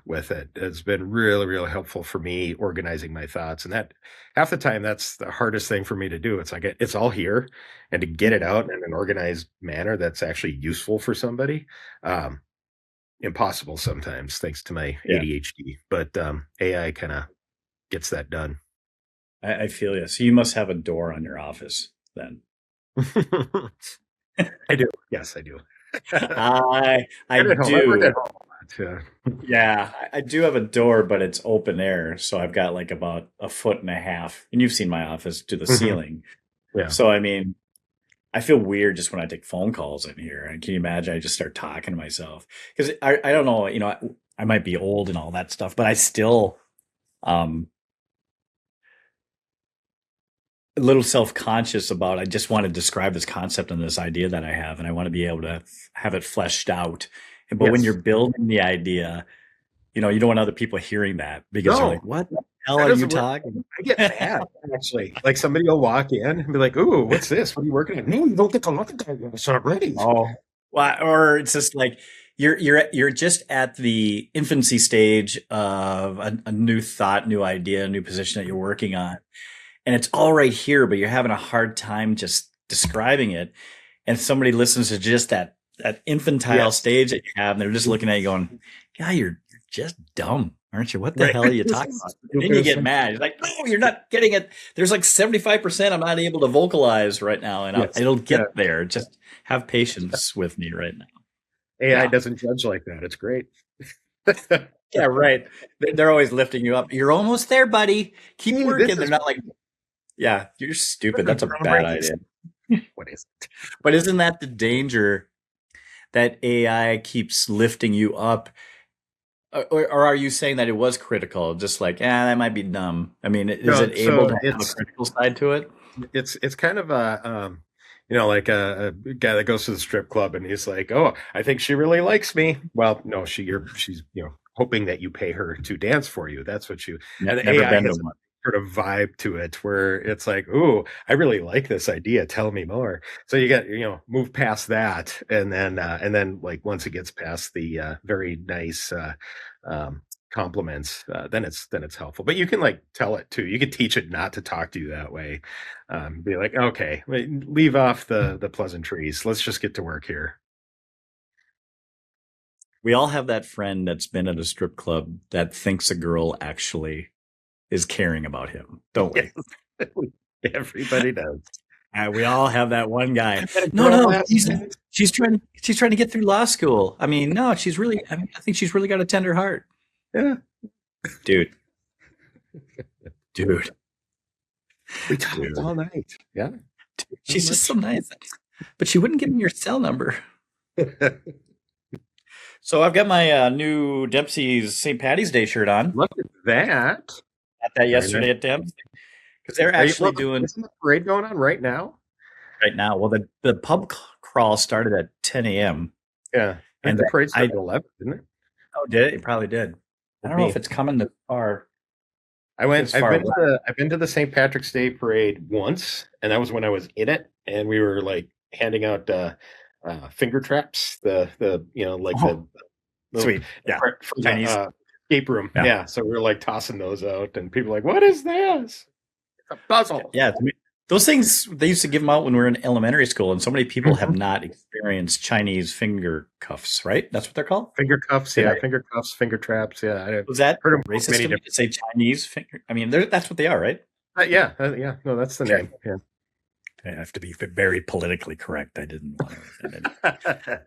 S1: with it has been really, really helpful for me organizing my thoughts. And that half the time that's the hardest thing for me to do. It's like it's all here, and to get it
S2: Mhm.
S1: out in an organized manner that's actually useful for somebody. Um, Impossible sometimes, thanks to my
S2: Yeah.
S1: ADHD. But AI kind of gets that done.
S2: I feel you. So you must have a door on your office then.
S1: I do. Yes, I do.
S2: I
S1: And at home, I work at
S2: do.
S1: home a lot. Yeah.
S2: Yeah, I do have a door, but it's open air, so I've got like about a foot and a half. And you've seen my office to the
S1: Mhm.
S2: ceiling.
S1: Yeah.
S2: So I mean, I feel weird just when I take phone calls in here. And can you imagine? I just start talking to myself because I don't know. I might be old and all that stuff, but I still um a little self conscious about. I just want to describe this concept and this idea that I have, and I want to be able to have it fleshed out. But when you're
S1: Yes.
S2: building the idea, you don't want other people hearing that because they're
S1: No,
S2: like, "What the hell
S1: that
S2: are you
S1: doesn't work.
S2: talking?"
S1: I get mad, actually. Like somebody will walk in and be like, "Ooh, what's this? What are you working on?" No, you don't get to look at that. It's not ready.
S2: Oh, well, or it's just like you're just at the infancy stage of a new thought, new idea, new position that you're working on, and it's all right here, but you're having a hard time just describing it. And somebody listens to just that infantile
S1: Yes.
S2: stage that you have, and they're just looking at you going, "Yeah, you're just dumb, aren't you? What the
S1: Right.
S2: hell are you
S1: This
S2: talking
S1: is
S2: about?" And then you get
S1: stupid.
S2: mad. You're like, "No, you're not getting it. There's like 75% I'm not able to vocalize right now, and
S1: Yes.
S2: it'll
S1: Yeah.
S2: get there. Just have patience with me right now."
S1: AI
S2: Yeah.
S1: doesn't judge like that. It's great.
S2: Yeah, right. They're always lifting you up. You're almost there, buddy. Keep
S1: Hey, this
S2: working. They're
S1: is
S2: not like, yeah, you're stupid. That's a bad
S1: groundbreaking.
S2: idea.
S1: What is it?
S2: But isn't that the danger that AI keeps lifting you up? Or are you saying that it was critical? Just like, that might be dumb. I mean, is
S1: No,
S2: it able
S1: so
S2: to have a critical side to it?
S1: it's kind of a like a guy that goes to the strip club and he's like, "Oh, I think she really likes me." Well, no, she's hoping that you pay her to dance for you. That's what you. And the
S2: Never
S1: AI
S2: been to
S1: has
S2: one.
S1: a sort of vibe to it where it's like, "Ooh, I really like this idea. Tell me more." So you got move past that, and then like once it gets past the very nice um, compliments, then it's helpful. But you can like tell it too. You can teach it not to talk to you that way. Be like, okay, leave off the pleasantries. Let's just get to work here.
S2: We all have that friend that's been at a strip club that thinks a girl actually is caring about him, don't we?
S1: Yes, everybody does.
S2: We all have that one guy.
S1: I met a
S2: No,
S1: girl
S2: no,
S1: last night.
S2: she's trying to get through law school. I mean, no, I think she's really got a tender heart.
S1: Yeah,
S2: Dude, dude,
S1: we talked
S2: dude.
S1: all night. Yeah,
S2: She's just so nice. But she wouldn't give me your cell number.
S1: much.
S2: So I've got my new Dempsey's St. Patty's Day shirt on.
S1: Look at that.
S2: Got that
S1: Very nice.
S2: yesterday at Dempsey because they're
S1: Are you?
S2: actually
S1: Well,
S2: doing
S1: isn't the parade going on right now?
S2: right now. Well, the pub crawl started at 10 a.m.
S1: Yeah, I think
S2: and
S1: the parade
S2: I
S1: started at 11, didn't it?
S2: oh did it? It probably did. I
S1: With
S2: don't know if
S1: me.
S2: it's coming this far
S1: I
S2: this
S1: went.
S2: far west.
S1: I've been to the St. Patrick's Day parade once, and that was when I was in it, and we were like handing out finger traps. The like
S2: Oh,
S1: the little
S2: sweet. Yeah.
S1: from the
S2: Chinese.
S1: escape room.
S2: Yeah.
S1: Yeah, so we were like tossing those out, and people were like, "What is this? It's a puzzle."
S2: Yeah. Those things, they used to give them out when we were in elementary school, and so many people have
S1: Mhm.
S2: not experienced Chinese finger cuffs, right? That's what they're called?
S1: Finger cuffs,
S2: Did
S1: yeah,
S2: I,
S1: finger cuffs, finger traps, yeah. I've
S2: was that
S1: heard them
S2: racist
S1: many
S2: of me
S1: different.
S2: to say Chinese finger? I mean, that's what they are, right?
S1: Yeah, yeah. No, that's the
S2: Okay.
S1: name. Yeah.
S2: I have to be very politically correct. I didn't want to offend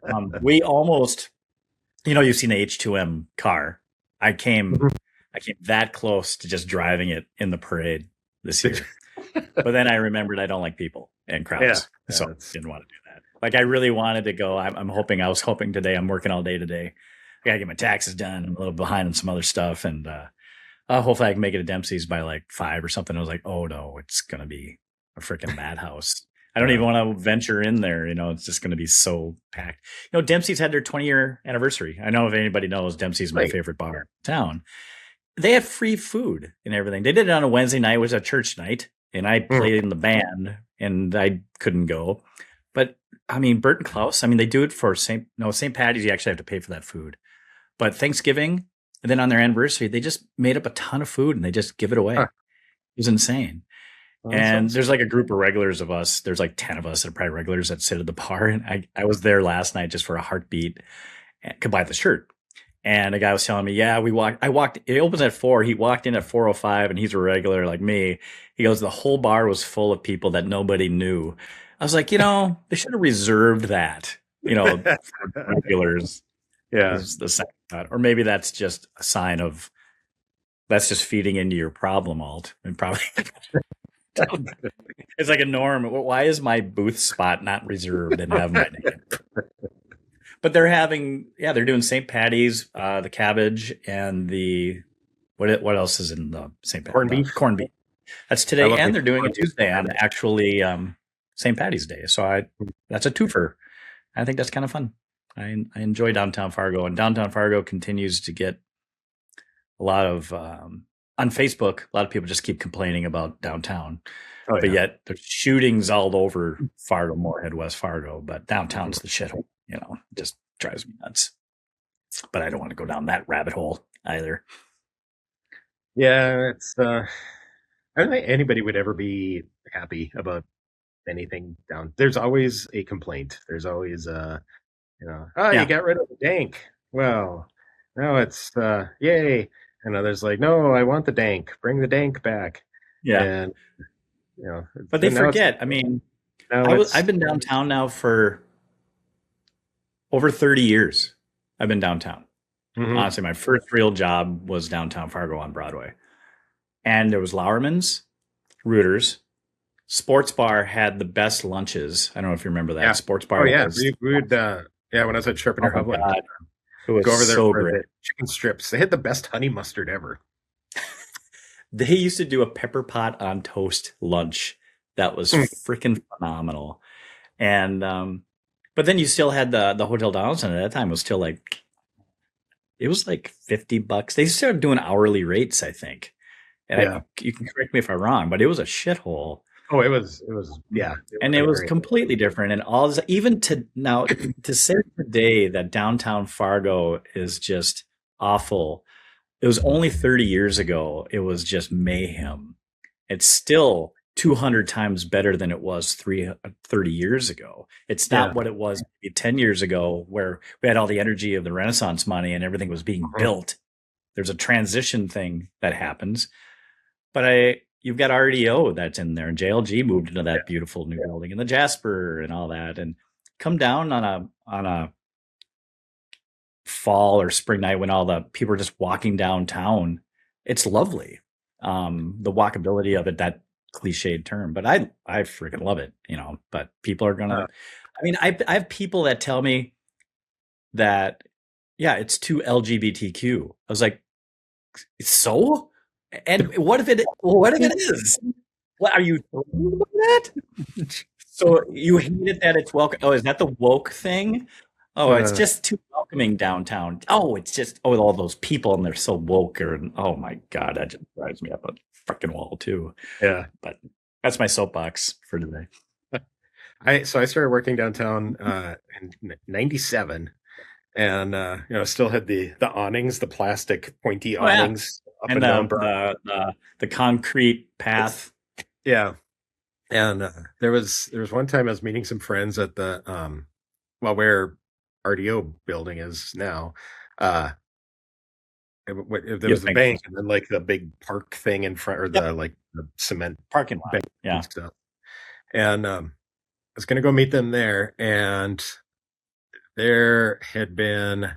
S2: anyone. We almost, you've seen the H2M car. I came,
S1: Mhm.
S2: I came that close to just driving it in the parade this year. But then I remembered I don't like people and
S1: Yeah,
S2: crowds,
S1: yeah,
S2: so I
S1: that's
S2: didn't want to do that. Like I really wanted to go. I was hoping today. I'm working all day today. I gotta get my taxes done. I'm a little behind on some other stuff, and hopefully I can make it to Dempsey's by like 5 or something. I was like, oh no, it's gonna be a freaking madhouse. I don't
S1: yeah.
S2: even want to venture in there. It's just gonna be so packed. Dempsey's had their 20-year anniversary. I know if anybody knows, Dempsey's my
S1: Right.
S2: favorite bar in town. They had free food and everything. They did it on a Wednesday night. It was a church night, and I
S1: Mm.
S2: played in the band, and I couldn't go. But I mean, Bert and Klaus. I mean, they do it for St. Patty's. You actually have to pay for that food. But Thanksgiving, and then on their anniversary, they just made up a ton of food and they just give it away.
S1: Huh.
S2: It was insane.
S1: Well, that
S2: And
S1: sounds
S2: there's like a group of regulars of us. There's like 10 of us that are probably regulars that sit at the bar. And I was there last night just for a heartbeat. Could buy the shirt. And a guy was telling me, yeah, I walked, it opens at 4. He walked in at 4:05 and he's a regular like me. He goes, the whole bar was full of people that nobody knew. I was like, they should have reserved that, for regulars.
S1: Yeah.
S2: Is the second thought. Or maybe that's just a sign of that's just feeding into your problem alt. And probably it's like a norm. Why is my booth spot not reserved and have my name? But they're doing St. Patty's, the cabbage, and the what else is in the St.
S1: Corned beef.
S2: Corned beef. That's
S1: I
S2: today,
S1: love
S2: and
S1: me
S2: they're doing
S1: corned
S2: it
S1: beef.
S2: Tuesday on actually St. Patty's Day. So that's a twofer. I think that's kind of fun. I enjoy downtown Fargo, and downtown Fargo continues to get a lot of on Facebook. A lot of people just keep complaining about downtown,
S1: Oh,
S2: but
S1: yeah.
S2: yet there's shootings all over Fargo, Moorhead, West Fargo. But downtown's the shithole. It just drives me nuts. But I don't want to go down that rabbit hole either.
S1: Yeah, it's I don't think anybody would ever be happy about anything down. There's always a complaint. There's always oh, you
S2: Yeah,
S1: got rid of the dank. Well, now it's yay. And others like, no, I want the dank. Bring the dank back.
S2: yeah.
S1: And
S2: But they
S1: now it's
S2: forget. I mean,
S1: now it's
S2: I've been downtown now for over 30 years. I've been downtown.
S1: mhm.
S2: Honestly, my first real job was downtown Fargo on Broadway. And there was Lauerman's, Reuters. Sports Bar had the best lunches. I don't know if you remember that.
S1: Yeah.
S2: Sports
S1: Oh
S2: Bar
S1: yeah,
S2: was,
S1: we would when I was at
S2: oh
S1: Sharpener
S2: my
S1: Hovland,
S2: God, it was
S1: go over there
S2: so
S1: for
S2: great.
S1: the chicken strips. They had the best honey mustard ever.
S2: They used to do a pepper pot on toast lunch that was freaking phenomenal. And but then you still had the Hotel Downtown at that time was still like it was like $50. They started doing hourly rates, I think. And
S1: Yeah.
S2: you can correct me if I'm wrong, but it was a shithole.
S1: Oh, it was yeah.
S2: And it was
S1: great.
S2: completely different. And all this, even to now to say today that downtown Fargo is just awful. It was only 30 years ago. It was just mayhem. It's still 200 times better than it was 30 years ago. It's not
S1: Yeah.
S2: what it was maybe 10 years ago, where we had all the energy of the Renaissance money and everything was being built. There's a transition thing that happens. But you've got RDO that's in there, and JLG moved into that beautiful new building, and the Jasper and all that. And come down on a fall or spring night when all the people are just walking downtown. It's lovely. The walkability of it, that cliched term, but I freaking love it, but people are gonna, I mean, I have people that tell me that, yeah, it's too LGBTQ. I was like, so? And what if it is? What are you talking about that? So you hate it that it's welcome. Oh, is that the woke thing? Oh, it's just too welcoming downtown. Oh, it's just all those people and they're so woke. And oh my God, that just drives me up a freaking wall too.
S1: Yeah.
S2: But that's my soapbox for today.
S1: I started working downtown in '97, and still had the awnings, the plastic pointy awnings up and down.
S2: The concrete path.
S1: Yeah. And there was one time I was meeting some friends at the where RDO building is now. There was the bank and then like the big park thing in front, or the cement
S2: parking lot. Yeah.
S1: And stuff. And I was gonna go meet them there, and there had been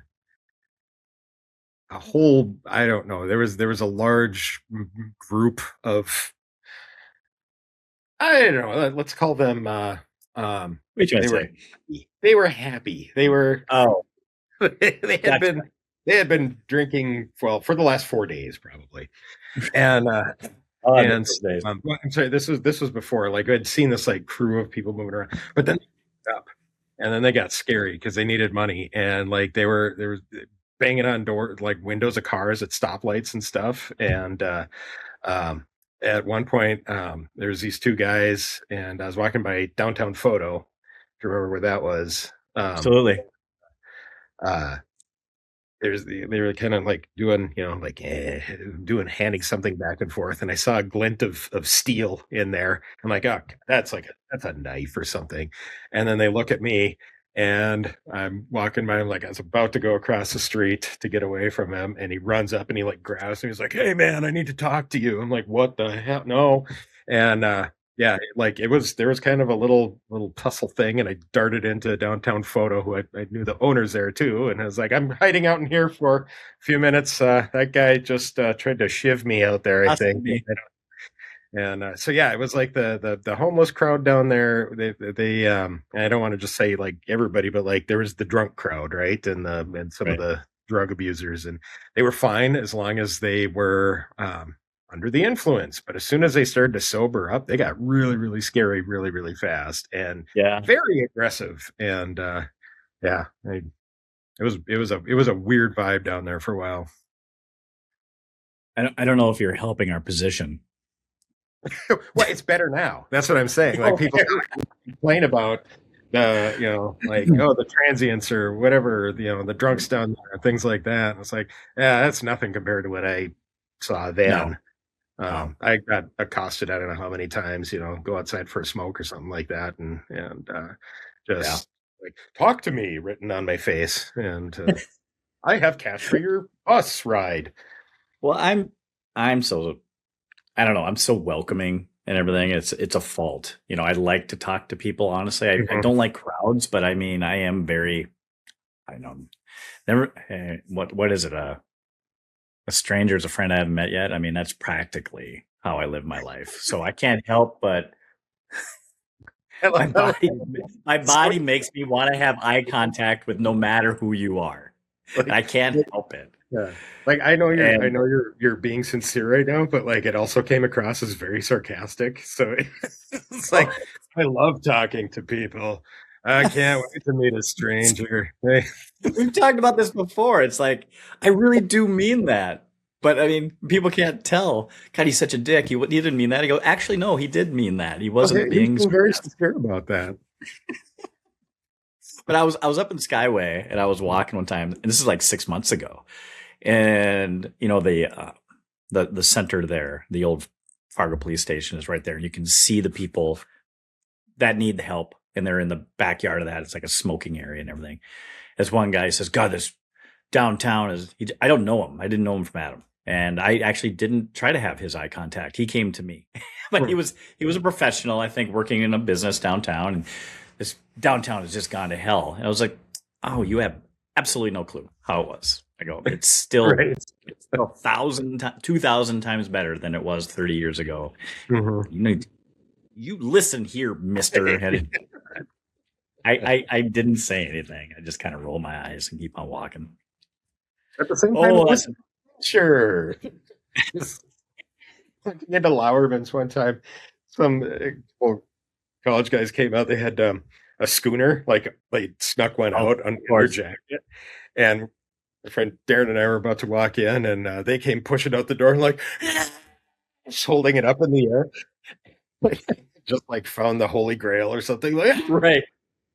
S1: a whole, I don't know, there was a large group of, I don't know, let's call them they were happy. They were they had been drinking for the last 4 days probably. And I'm sorry, this was before, like I'd seen this like crew of people moving around, but then and then they got scary because they needed money, and like they were banging on doors, like windows of cars at stoplights and stuff. And at one point, there's these two guys, and I was walking by Downtown Photo. Do you remember where that was?
S2: Absolutely.
S1: They were kind of like doing, handing something back and forth, and I saw a glint of steel in there. I'm like, oh, that's a knife or something. And then they look at me, And I'm walking by him like I was about to go across the street to get away from him, and he runs up and he like grabs me. He's like, "Hey man, I need to talk to you." I'm like, "What the hell? No!" And yeah, like it was there was kind of a little tussle thing, and I darted into Downtown Photo, who I knew the owners there too, and I was like, "I'm hiding out in here for a few minutes." That guy just tried to shiv me out there, I
S2: Possibly
S1: think.
S2: me.
S1: And so yeah, it was like the homeless crowd down there. They I don't want to just say like everybody, but like there was the drunk crowd, right, and some of
S2: Right.
S1: the drug abusers, and they were fine as long as they were under the influence. But as soon as they started to sober up, they got really scary, really fast, and
S2: Yeah.
S1: very aggressive. And yeah, it was a weird vibe down there for a while.
S2: I don't know if you're helping our position.
S1: Well, it's better now. That's what I'm saying. Like
S2: Oh,
S1: people complain about the, like, oh, the transients or whatever, the drunks down there, things like that. And it's like, yeah, that's nothing compared to what I saw
S2: no,
S1: then.
S2: no.
S1: I got accosted, I don't know how many times, go outside for a smoke or something like that, and
S2: Yeah.
S1: just like talk to me written on my face, and I have cash for your bus ride.
S2: Well, I'm so I don't know. I'm so welcoming and everything. It's a fault. I like to talk to people. Honestly, I
S1: Mhm.
S2: don't like crowds, but I mean, I am very. I know. Never. What is it? A stranger is a friend I haven't met yet. I mean, that's practically how I live my life. So I can't help but
S1: I
S2: my
S1: love, I
S2: body.
S1: love
S2: My
S1: so,
S2: body makes me want to have eye contact with no matter who you are, and
S1: like,
S2: I can't help it.
S1: yeah. Like I
S2: And
S1: know you're being sincere right now, but like it also came across as very sarcastic. So it's
S2: oh,
S1: like I love talking to people. I can't wait to meet a stranger. Hey,
S2: we've talked about this before. It's like I really do mean that, but I mean, people can't tell. God, he's such a dick. He didn't mean that. I go, actually, no, he did mean that. He
S1: okay,
S2: wasn't
S1: he was
S2: being
S1: being very
S2: sarcastic.
S1: sincere about that.
S2: But I was up in Skyway and I was walking one time, and this is like 6 months ago, and the center there, the old Fargo police station is right there, and you can see the people that need the help, and they're in the backyard of that. It's like a smoking area and everything. This one guy says, God, this downtown is, I don't know him. I didn't know him from Adam. And I actually didn't try to have his eye contact. He came to me, but
S1: Hmm.
S2: he was a professional, I think, working in a business downtown. And this downtown has just gone to hell. And I was like, oh, you have absolutely no clue how it was. I go,
S1: Right.
S2: it's still 2,000 times better than it was 30 years ago.
S1: Mhm.
S2: You know, you listen here, Mister. And I didn't say anything. I just kind of roll my eyes and keep on walking.
S1: At the same time, it
S2: Oh,
S1: was
S2: that's
S1: sure. Just looking into Lowerman's one time, some well, college guys came out. They had a schooner, like they snuck one
S2: oh,
S1: out
S2: of
S1: under their
S2: course.
S1: jacket, and my friend Darren and I were about to walk in, and they came pushing out the door and like just holding it up in the air, like just like found the Holy Grail or something like.
S2: Right.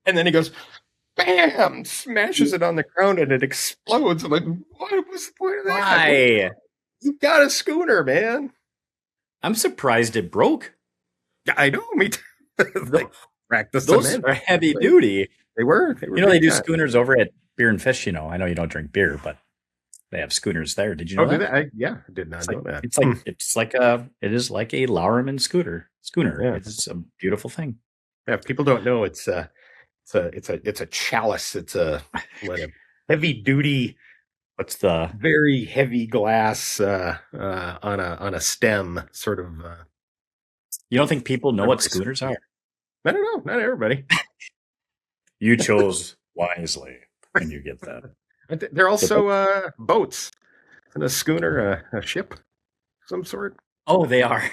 S1: And then he goes, "Bam!" Smashes it on the ground, and it explodes. I'm like, "What was the point of that? What,
S2: Why?
S1: you got a schooner, man."
S2: I'm surprised it broke.
S1: Yeah, I know, me too.
S2: Th-
S1: Like crack the
S2: Those
S1: cement.
S2: are heavy
S1: Right?
S2: duty.
S1: They were
S2: They
S1: big
S2: do
S1: time.
S2: schooners over at Beer and Fish. I know you don't drink beer, but they have schooners there. Did you
S1: Oh,
S2: know
S1: did
S2: that?
S1: they? Yeah, I did not know that. Hmm.
S2: It is like a Lowerman schooner.
S1: Yeah,
S2: It's a beautiful thing.
S1: yeah. People don't know it's a chalice. It's a heavy duty,
S2: What's the
S1: very heavy glass on a stem, sort of.
S2: You don't think people know what
S1: Everybody,
S2: schooners are?
S1: I don't know. Not everybody.
S2: You chose wisely when you get that.
S1: They're
S2: Get that?
S1: also boats and a schooner, a ship of some sort.
S2: Oh, they are.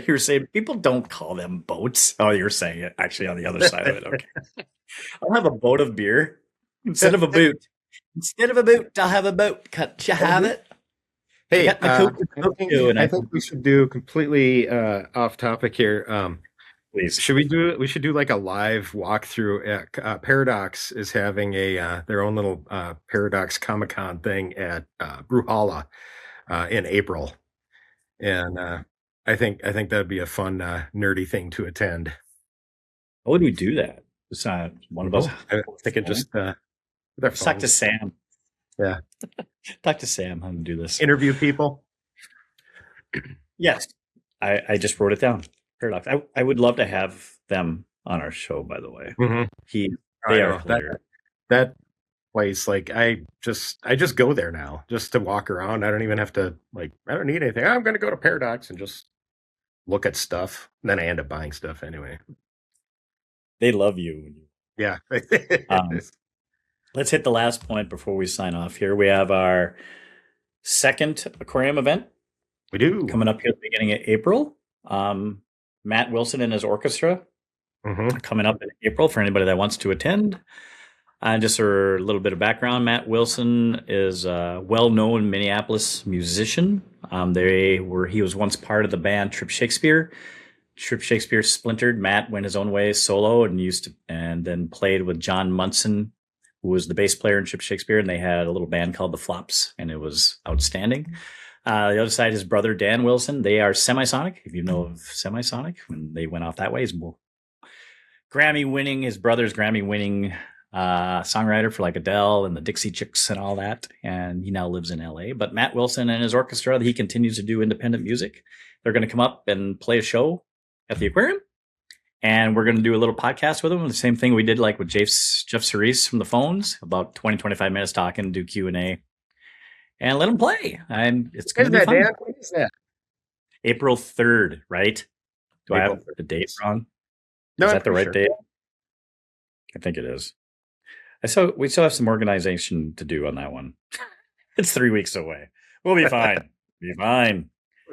S2: You're saying people don't call them boats. Oh, you're saying it actually on the other side of it. Okay. I'll have a boat of beer instead of a boot. Instead of a boot, I'll have a boat. Can't you have it? I
S1: Hey,
S2: got my coat too, and
S1: I think we should do completely off topic here.
S2: please.
S1: We should do like a live walkthrough. Paradox is having a their own little Paradox Comic Con thing at Bruhala in April, and I think that'd be a fun nerdy thing to attend.
S2: How would we do that? It's not one of us.
S1: They could just their
S2: Let's talk to
S1: phones.
S2: Sam.
S1: Yeah.
S2: Talk to Sam how to do this.
S1: Interview people.
S2: Yes. I just wrote it down. Fair enough. I would love to have them on our show, by the way.
S1: Mm-hmm.
S2: They are hilarious.
S1: That place, like I just go there now just to walk around. I don't even have to I don't need anything. I'm gonna go to Paradox and just look at stuff. And then I end up buying stuff anyway.
S2: They love you.
S1: Yeah.
S2: Let's hit the last point before we sign off here. We have our second aquarium event.
S1: We do.
S2: Coming up here at the beginning of April. Matt Wilson and his orchestra coming up in April for anybody that wants to attend. Just a little bit of background. Matt Wilson is a well-known Minneapolis musician. He was once part of the band Trip Shakespeare. Trip Shakespeare splintered. Matt went his own way solo and then played with John Munson, who was the bass player in Trip Shakespeare, and they had a little band called the Flops, and it was outstanding. The other side, his brother Dan Wilson. They are Semisonic. If you know of Semisonic, when they went off that way, his brother's Grammy-winning songwriter for like Adele and the Dixie Chicks and all that, and he now lives in LA. But Matt Wilson and his orchestra, he continues to do independent music. They're going to come up and play a show at the aquarium, and we're going to do a little podcast with them. The same thing we did like with Jeff Cerise from the Phones, about 20-25 minutes talking, do Q&A, and let them play. And it's going to be fun.
S1: Dan? What is that?
S2: April 3rd, right? Do I have the date wrong? No, is that the right date? I think it is. We still have some organization to do on that one. It's 3 weeks away. We'll be fine. Be fine.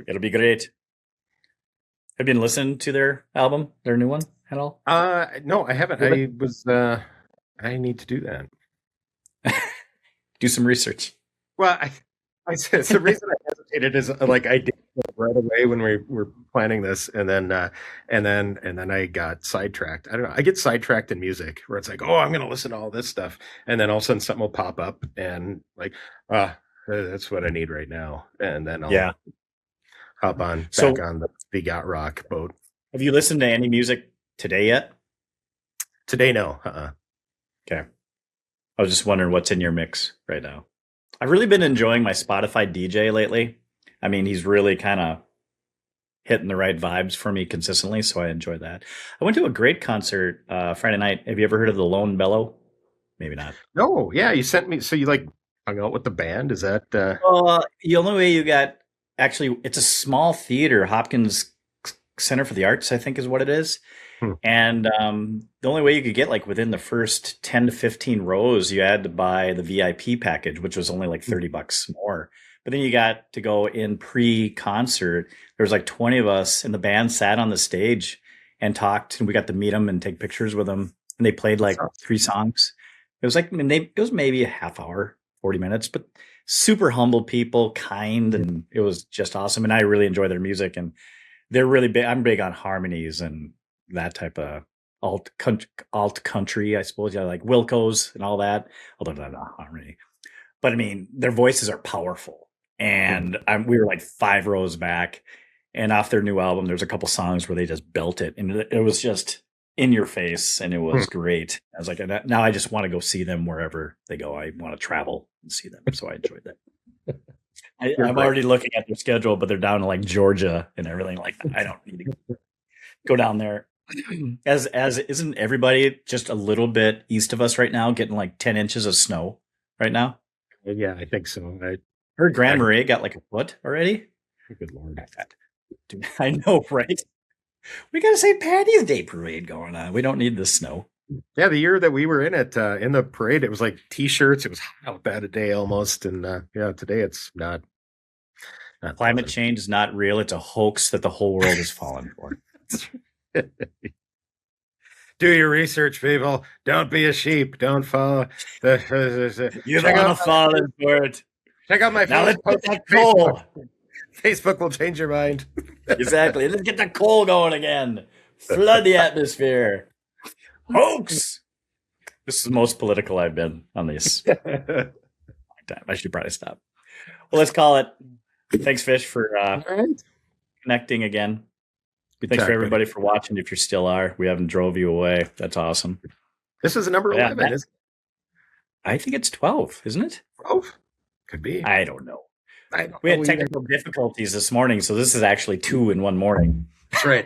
S2: It'll be great. Have you been listening to their album, their new one at all?
S1: No, I haven't. I need to do that.
S2: Do some research.
S1: Well, the reason I hesitated is like I did right away when we were planning this, and then I got sidetracked. I don't know. I get sidetracked in music where it's like, oh, I'm going to listen to all this stuff, and then all of a sudden something will pop up, and like, that's what I need right now, and then I'll hop on back on the Big Yacht Rock boat.
S2: Have you listened to any music today yet?
S1: Today, no.
S2: Okay. I was just wondering what's in your mix right now. I've really been enjoying my Spotify DJ lately. I mean, he's really kind of hitting the right vibes for me consistently, so I enjoy that. I went to a great concert Friday night. Have you ever heard of the Lone Bellow? Maybe not.
S1: No, yeah, you sent me. So you like hung out with the band? Is that?
S2: The only way you got, actually, it's a small theater, Hopkins Center for the Arts, I think is what it is. And the only way you could get like within the first 10 to 15 rows, you had to buy the VIP package, which was only like $30 more. But then you got to go in pre-concert. There was like 20 of us, and the band sat on the stage and talked, and we got to meet them and take pictures with them. And they played like 3 songs. It was like, it was maybe a half hour, 40 minutes, but super humble people, kind, and it was just awesome. And I really enjoy their music, and they're really big. I'm big on harmonies and that type of alt country, I suppose. Yeah, like Wilco's and all that, although not harmony. But I mean, their voices are powerful. And we were like 5 rows back, and off their new album, there's a couple songs where they just belt it, and it was just in your face, and it was great. I was like, now I just want to go see them wherever they go. I want to travel and see them, so I enjoyed that. I'm already looking at their schedule, but they're down to like Georgia and everything. Like, I don't need to go down there. As isn't everybody just a little bit east of us right now getting like 10 inches of snow right now?
S1: Yeah, I think so. I
S2: heard Grand Marais got like a foot already.
S1: Good Lord.
S2: Dude, I know, right? We got a St. Patty's Day parade going on. We don't need the snow.
S1: Yeah, the year that we were in it, in the parade, it was like T-shirts. It was hot out that a day almost. And today it's not
S2: Climate change is not real. It's a hoax that the whole world is falling for.
S1: Do your research, people. Don't be a sheep. Don't follow.
S2: You don't want to fall for it.
S1: Check out my
S2: now. Let's get that coal.
S1: Facebook will change your mind.
S2: Exactly. Let's get the coal going again. Flood the atmosphere. Hoax. This is the most political I've been on this. I should probably stop. Well, let's call it. Thanks, Fish, for connecting again. Thanks for everybody for watching. If you still are, we haven't drove you away. That's awesome.
S1: This is number 11. Isn't
S2: I think it's 12, isn't it?
S1: 12? Could be.
S2: I don't know.
S1: We
S2: had technical difficulties this morning, so this is actually 2 in one morning.
S1: That's right.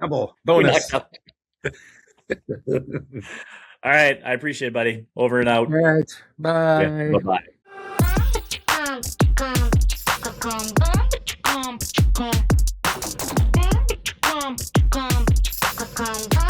S1: Double bonus.
S2: All right. I appreciate it, buddy. Over and out.
S1: All right. Bye.
S2: Yeah, bye-bye.
S3: Come